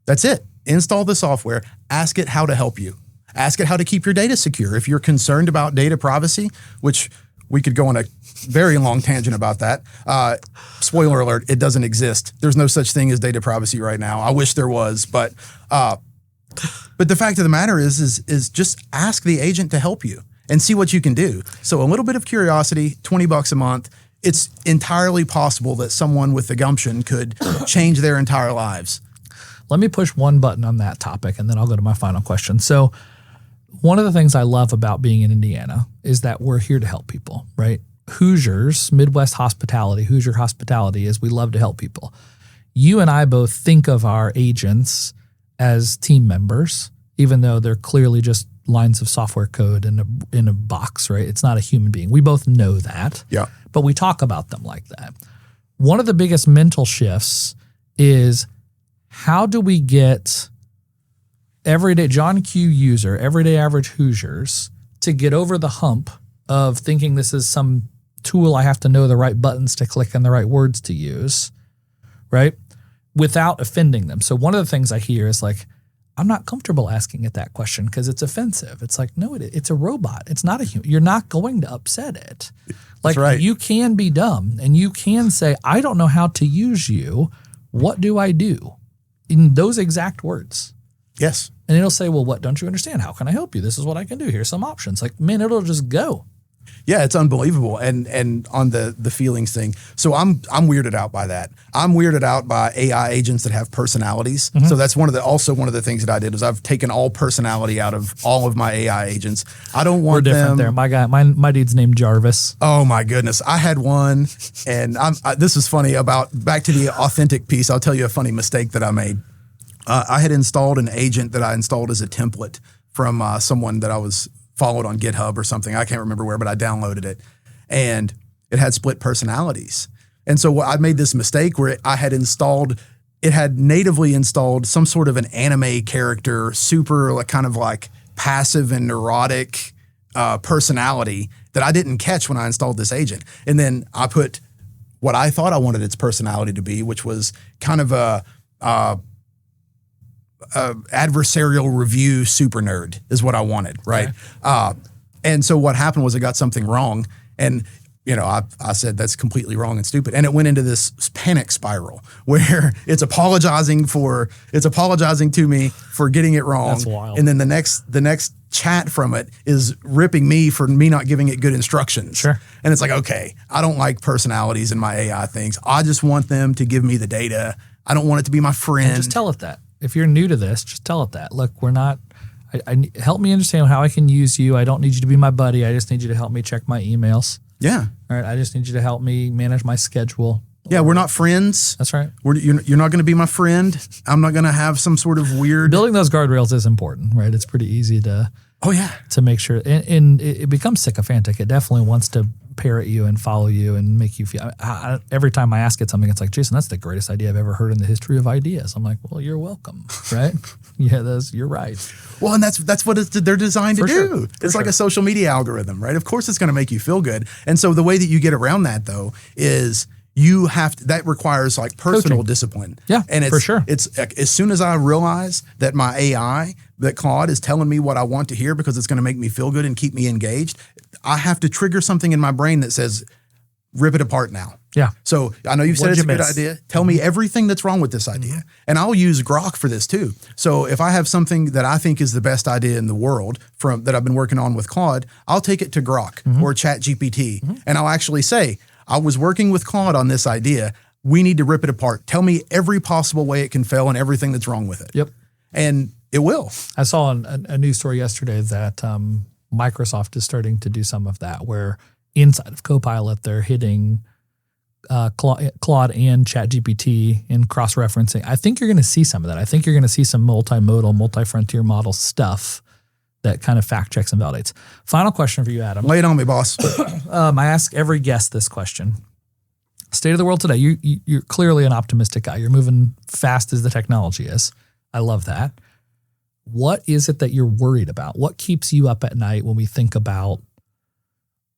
that's it. Install the software, ask it how to help you. Ask it how to keep your data secure. If you're concerned about data privacy, which we could go on a very long tangent about that. Spoiler alert, it doesn't exist. There's no such thing as data privacy right now. I wish there was, but the fact of the matter is just ask the agent to help you and see what you can do. So a little bit of curiosity, $20 a month. It's entirely possible that someone with the gumption could change their entire lives. Let me push one button on that topic, and then I'll go to my final question. So one of the things I love about being in Indiana is that we're here to help people, right? Hoosiers, Midwest hospitality, Hoosier hospitality is we love to help people. You and I both think of our agents as team members, even though they're clearly just lines of software code in a box, right? It's not a human being. We both know that, but we talk about them like that. One of the biggest mental shifts is how do we get everyday John Q user, everyday average Hoosiers to get over the hump of thinking this is some tool I have to know the right buttons to click and the right words to use, right? Without offending them. So one of the things I hear is like, I'm not comfortable asking it that question because it's offensive. It's like, no, it's a robot. It's not a human. You're not going to upset it. Like, right. You can be dumb and you can say, I don't know how to use you. What do I do? In those exact words. Yes. And it'll say, well, what don't you understand? How can I help you? This is what I can do. Here's some options. Like, man, it'll just go. Yeah, it's unbelievable. And on the feelings thing. So I'm weirded out by that. I'm weirded out by AI agents that have personalities. Mm-hmm. So that's one of the things that I did is I've taken all personality out of all of my AI agents. I don't want them. We're different there. My guy, my dude's named Jarvis. Oh my goodness. I had one and this is funny back to the authentic piece. I'll tell you a funny mistake that I made. I had installed an agent that I installed as a template from someone that I was followed on GitHub or something. I can't remember where, but I downloaded it and it had split personalities. And so I made this mistake where it had natively installed some sort of an anime character, super like kind of like passive and neurotic personality that I didn't catch when I installed this agent. And then I put what I thought I wanted its personality to be, which was kind of a adversarial review super nerd is what I wanted, right? Okay. And so what happened was I got something wrong, and I said that's completely wrong and stupid, and it went into this panic spiral where it's apologizing to me for getting it wrong. That's wild. And then the next chat from it is ripping me for me not giving it good instructions. Sure. And it's like, okay, I don't like personalities in my AI things. I just want them to give me the data. I don't want it to be my friend. And just tell it that. If you're new to this, just tell it that. Look, we're not, help me understand how I can use you. I don't need you to be my buddy. I just need you to help me check my emails. Yeah. All right. I just need you to help me manage my schedule. Yeah, we're not friends. That's right. You're not going to be my friend. I'm not going to have some sort of weird. Building those guardrails is important, right? It's pretty easy to. Oh yeah. To make sure, and it becomes sycophantic. It definitely wants to parrot you and follow you and make you feel. Every time I ask it something, it's like, Jayson, that's the greatest idea I've ever heard in the history of ideas. I'm like, well, you're welcome, right? Yeah, you're right. Well, and that's what they're designed to do. Sure. It's like a social media algorithm, right? Of course, it's going to make you feel good. And so the way that you get around that, though, is you have to, that requires like personal discipline. Yeah, and for sure. It's as soon as I realize that my AI, that Claude is telling me what I want to hear because it's going to make me feel good and keep me engaged, I have to trigger something in my brain that says, rip it apart now. Yeah. So I know you've said it's a good idea. Tell me everything that's wrong with this idea. And I'll use Grok for this too. So if I have something that I think is the best idea in the world that I've been working on with Claude, I'll take it to Grok or ChatGPT. And I'll actually say, I was working with Claude on this idea. We need to rip it apart. Tell me every possible way it can fail and everything that's wrong with it. Yep. And it will. I saw a news story yesterday that Microsoft is starting to do some of that, where inside of Copilot, they're hitting Claude and ChatGPT in cross-referencing. I think you're going to see some of that. I think you're going to see some multimodal, multi-frontier model stuff that kind of fact checks and validates. Final question for you, Adam. Lay it on me, boss. I ask every guest this question. State of the world today. You're clearly an optimistic guy. You're moving fast as the technology is. I love that. What is it that you're worried about? What keeps you up at night when we think about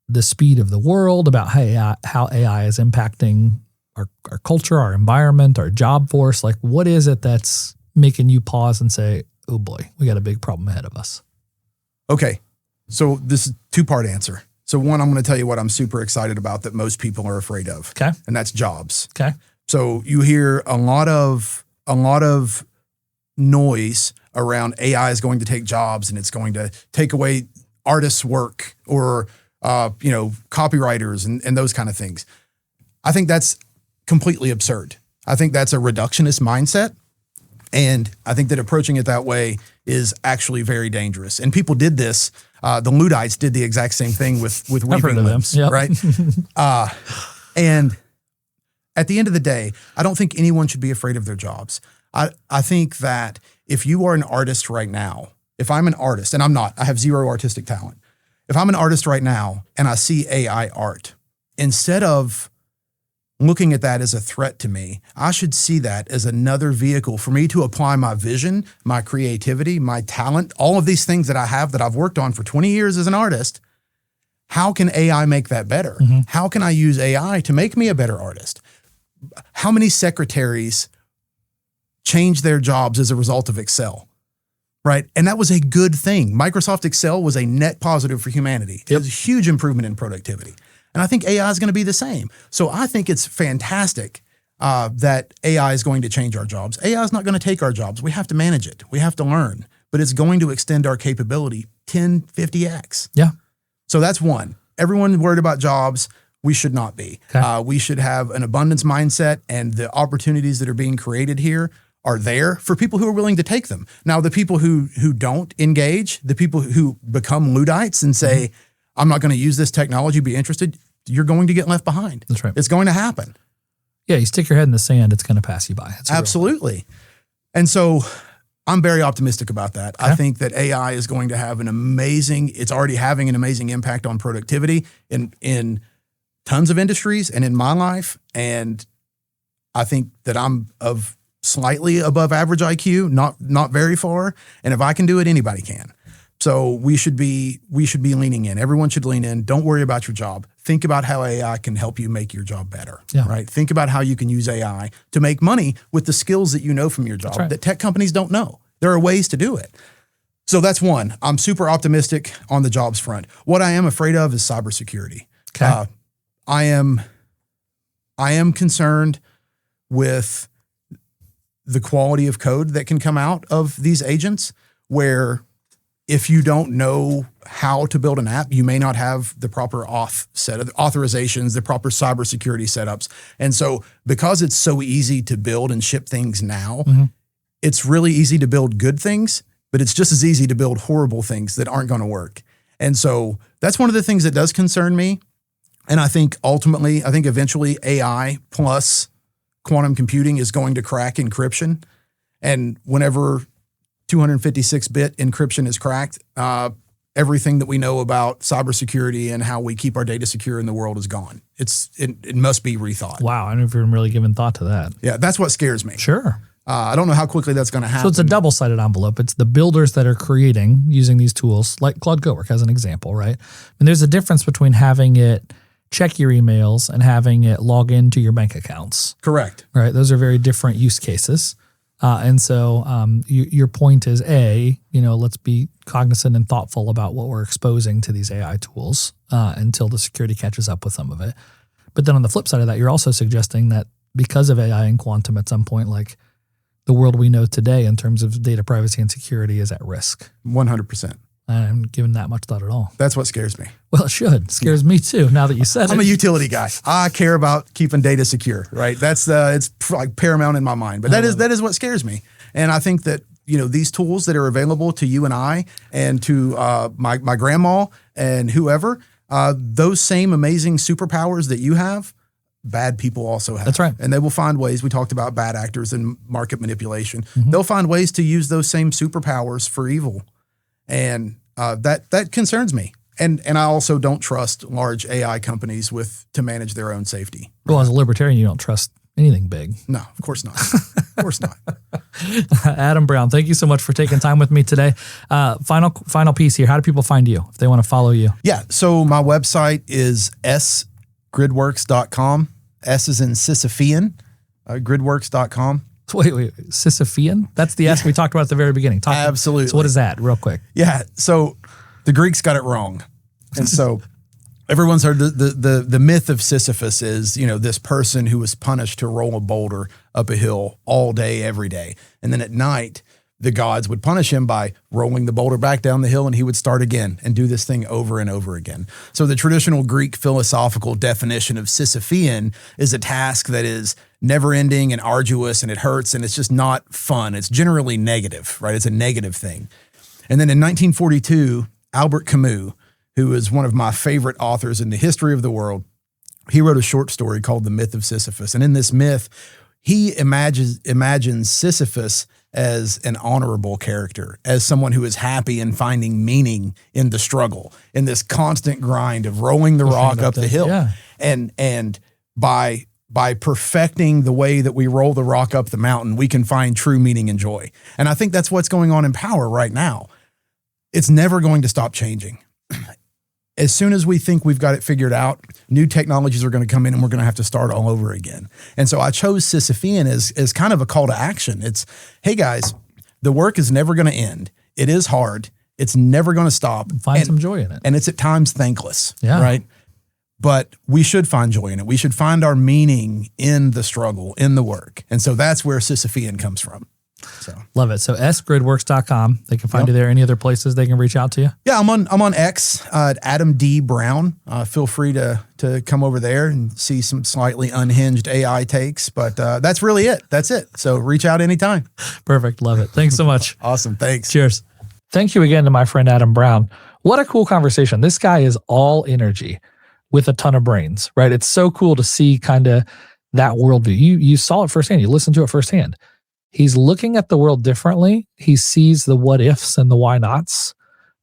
the speed of the world, about how AI is impacting our culture, our environment, our job force? Like, what is it that's making you pause and say, oh boy, we got a big problem ahead of us? Okay. So this is a two-part answer. So one, I'm going to tell you what I'm super excited about that most people are afraid of. Okay. And that's jobs. Okay. So you hear a lot of noise around AI is going to take jobs and it's going to take away artists' work or copywriters and those kind of things. I think that's completely absurd. I think that's a reductionist mindset. And I think that approaching it that way is actually very dangerous. And people did this. The Luddites did the exact same thing with weaving limbs, right? And at the end of the day, I don't think anyone should be afraid of their jobs. I think that if you are an artist right now, if I'm an artist, and I'm not, I have zero artistic talent. If I'm an artist right now and I see AI art, instead of looking at that as a threat to me, I should see that as another vehicle for me to apply my vision, my creativity, my talent, all of these things that I have that I've worked on for 20 years as an artist. How can AI make that better? How can I use AI to make me a better artist? How many secretaries changed their jobs as a result of Excel? Right. And that was a good thing. Microsoft Excel was a net positive for humanity. It was a huge improvement in productivity. And I think AI is going to be the same. So I think it's fantastic that AI is going to change our jobs. AI is not going to take our jobs. We have to manage it. We have to learn. But it's going to extend our capability 10, 50x. Yeah. So that's one. Everyone worried about jobs. We should not be. Okay. We should have an abundance mindset, and the opportunities that are being created here are there for people who are willing to take them. Now, the people who don't engage, the people who become Luddites and say, I'm not going to use this technology, be interested, you're going to get left behind. That's right. It's going to happen. Yeah, you stick your head in the sand, it's going to pass you by. Absolutely. And so I'm very optimistic about that. Okay. I think that AI is going to have it's already having an amazing impact on productivity in tons of industries and in my life. And I think that I'm of slightly above average IQ, not very far. And if I can do it, anybody can. So we should be leaning in. Everyone should lean in. Don't worry about your job. Think about how AI can help you make your job better, right? Think about how you can use AI to make money with the skills that you know from your job that tech companies don't know. There are ways to do it. So that's one. I'm super optimistic on the jobs front. What I am afraid of is cybersecurity. Okay. I am concerned with the quality of code that can come out of these agents, where if you don't know how to build an app, you may not have the proper authorizations, the proper cybersecurity setups. And so because it's so easy to build and ship things now, it's really easy to build good things, but it's just as easy to build horrible things that aren't going to work. And so that's one of the things that does concern me. And I think eventually AI plus quantum computing is going to crack encryption. And whenever 256-bit encryption is cracked, everything that we know about cybersecurity and how we keep our data secure in the world is gone. It must be rethought. Wow, I never even really given thought to that. Yeah, that's what scares me. Sure. I don't know how quickly that's going to happen. So it's a double-sided envelope. It's the builders that are creating using these tools, like Claude Design as an example, right? And there's a difference between having it check your emails and having it log into your bank accounts. Correct. Right. Those are very different use cases. And so your point is, let's be cognizant and thoughtful about what we're exposing to these AI tools until the security catches up with some of it. But then on the flip side of that, you're also suggesting that because of AI and quantum at some point, like the world we know today in terms of data privacy and security is at risk. 100%. I haven't given that much thought at all. That's what scares me. Well, it should. It scares me too, now that you said it. I'm a utility guy. I care about keeping data secure, right? That's it's like paramount in my mind. But that is what scares me. And I think that, these tools that are available to you and I and to my grandma and whoever, those same amazing superpowers that you have, bad people also have. That's right. And they will find ways. We talked about bad actors and market manipulation. Mm-hmm. They'll find ways to use those same superpowers for evil. And that concerns me. And I also don't trust large AI companies to manage their own safety. Well, as a libertarian, you don't trust anything big. No, of course not. Of course not. Adam Brown, thank you so much for taking time with me today. Final piece here. How do people find you if they want to follow you? Yeah. So my website is sgridworks.com. S is in Sisyphean, gridworks.com. Wait, Sisyphean? That's the S we talked about at the very beginning. Absolutely. So what is that, real quick? Yeah. So the Greeks got it wrong. And so everyone's heard the myth of Sisyphus is, this person who was punished to roll a boulder up a hill all day, every day. And then at night, the gods would punish him by rolling the boulder back down the hill, and he would start again and do this thing over and over again. So the traditional Greek philosophical definition of Sisyphean is a task that is never ending and arduous, and it hurts, and it's just not fun. It's generally negative, right? It's a negative thing. And then in 1942, Albert Camus, who is one of my favorite authors in the history of the world, he wrote a short story called The Myth of Sisyphus. And in this myth, he imagines Sisyphus as an honorable character, as someone who is happy and finding meaning in the struggle, in this constant grind of rolling the rock up the hill. Yeah. And by perfecting the way that we roll the rock up the mountain, we can find true meaning and joy. And I think that's what's going on in power right now. It's never going to stop changing. As soon as we think we've got it figured out, new technologies are going to come in and we're going to have to start all over again. And so I chose Sisyphean as kind of a call to action. It's, hey guys, the work is never going to end. It is hard. It's never going to stop. Find some joy in it. And it's at times thankless, yeah. Right? But we should find joy in it. We should find our meaning in the struggle, in the work. And so that's where Sisyphean comes from. So love it. So sgridworks.com. They can find you there. Any other places they can reach out to you? Yeah, I'm on X, Adam D. Brown. Feel free to come over there and see some slightly unhinged AI takes, but that's really it. That's it. So reach out anytime. Perfect. Love it. Thanks so much. Awesome. Thanks. Cheers. Thank you again to my friend Adam Brown. What a cool conversation. This guy is all energy with a ton of brains, right? It's so cool to see kind of that worldview. You saw it firsthand. You listened to it firsthand. He's looking at the world differently. He sees the what ifs and the why nots,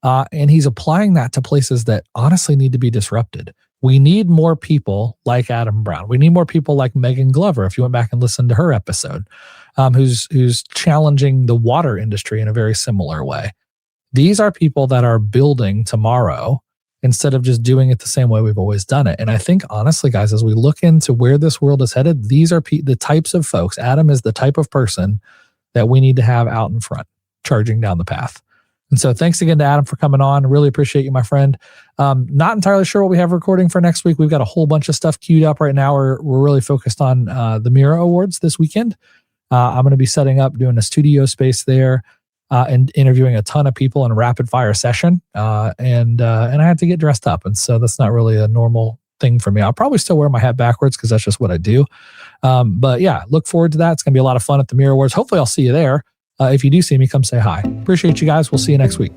and he's applying that to places that honestly need to be disrupted. We need more people like Adam Brown. We need more people like Megan Glover, if you went back and listened to her episode, who's challenging the water industry in a very similar way. These are people that are building tomorrow instead of just doing it the same way we've always done it. And I think, honestly, guys, as we look into where this world is headed, these are the types of folks. Adam is the type of person that we need to have out in front, charging down the path. And so thanks again to Adam for coming on. Really appreciate you, my friend. Not entirely sure what we have recording for next week. We've got a whole bunch of stuff queued up right now. We're really focused on the Mira Awards this weekend. I'm going to be setting up, doing a studio space there, and interviewing a ton of people in a rapid fire session. And I had to get dressed up. And so that's not really a normal thing for me. I'll probably still wear my hat backwards because that's just what I do. But yeah, look forward to that. It's going to be a lot of fun at the Mira Awards. Hopefully I'll see you there. If you do see me, come say hi. Appreciate you guys. We'll see you next week.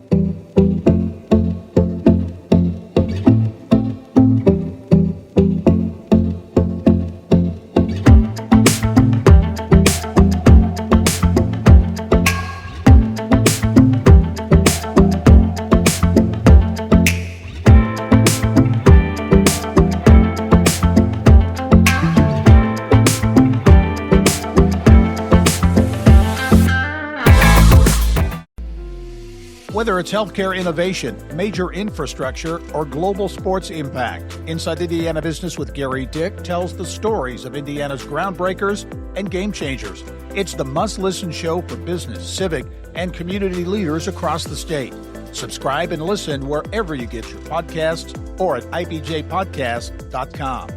Whether it's healthcare innovation, major infrastructure, or global sports impact, Inside Indiana Business with Gary Dick tells the stories of Indiana's groundbreakers and game changers. It's the must-listen show for business, civic, and community leaders across the state. Subscribe and listen wherever you get your podcasts or at ibjpodcast.com.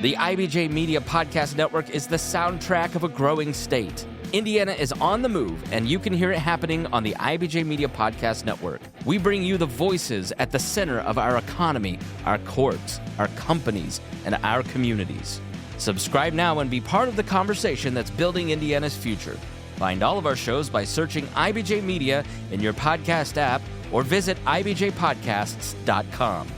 The IBJ Media Podcast Network is the soundtrack of a growing state. Indiana is on the move, and you can hear it happening on the IBJ Media Podcast Network. We bring you the voices at the center of our economy, our courts, our companies, and our communities. Subscribe now and be part of the conversation that's building Indiana's future. Find all of our shows by searching IBJ Media in your podcast app or visit ibjpodcasts.com.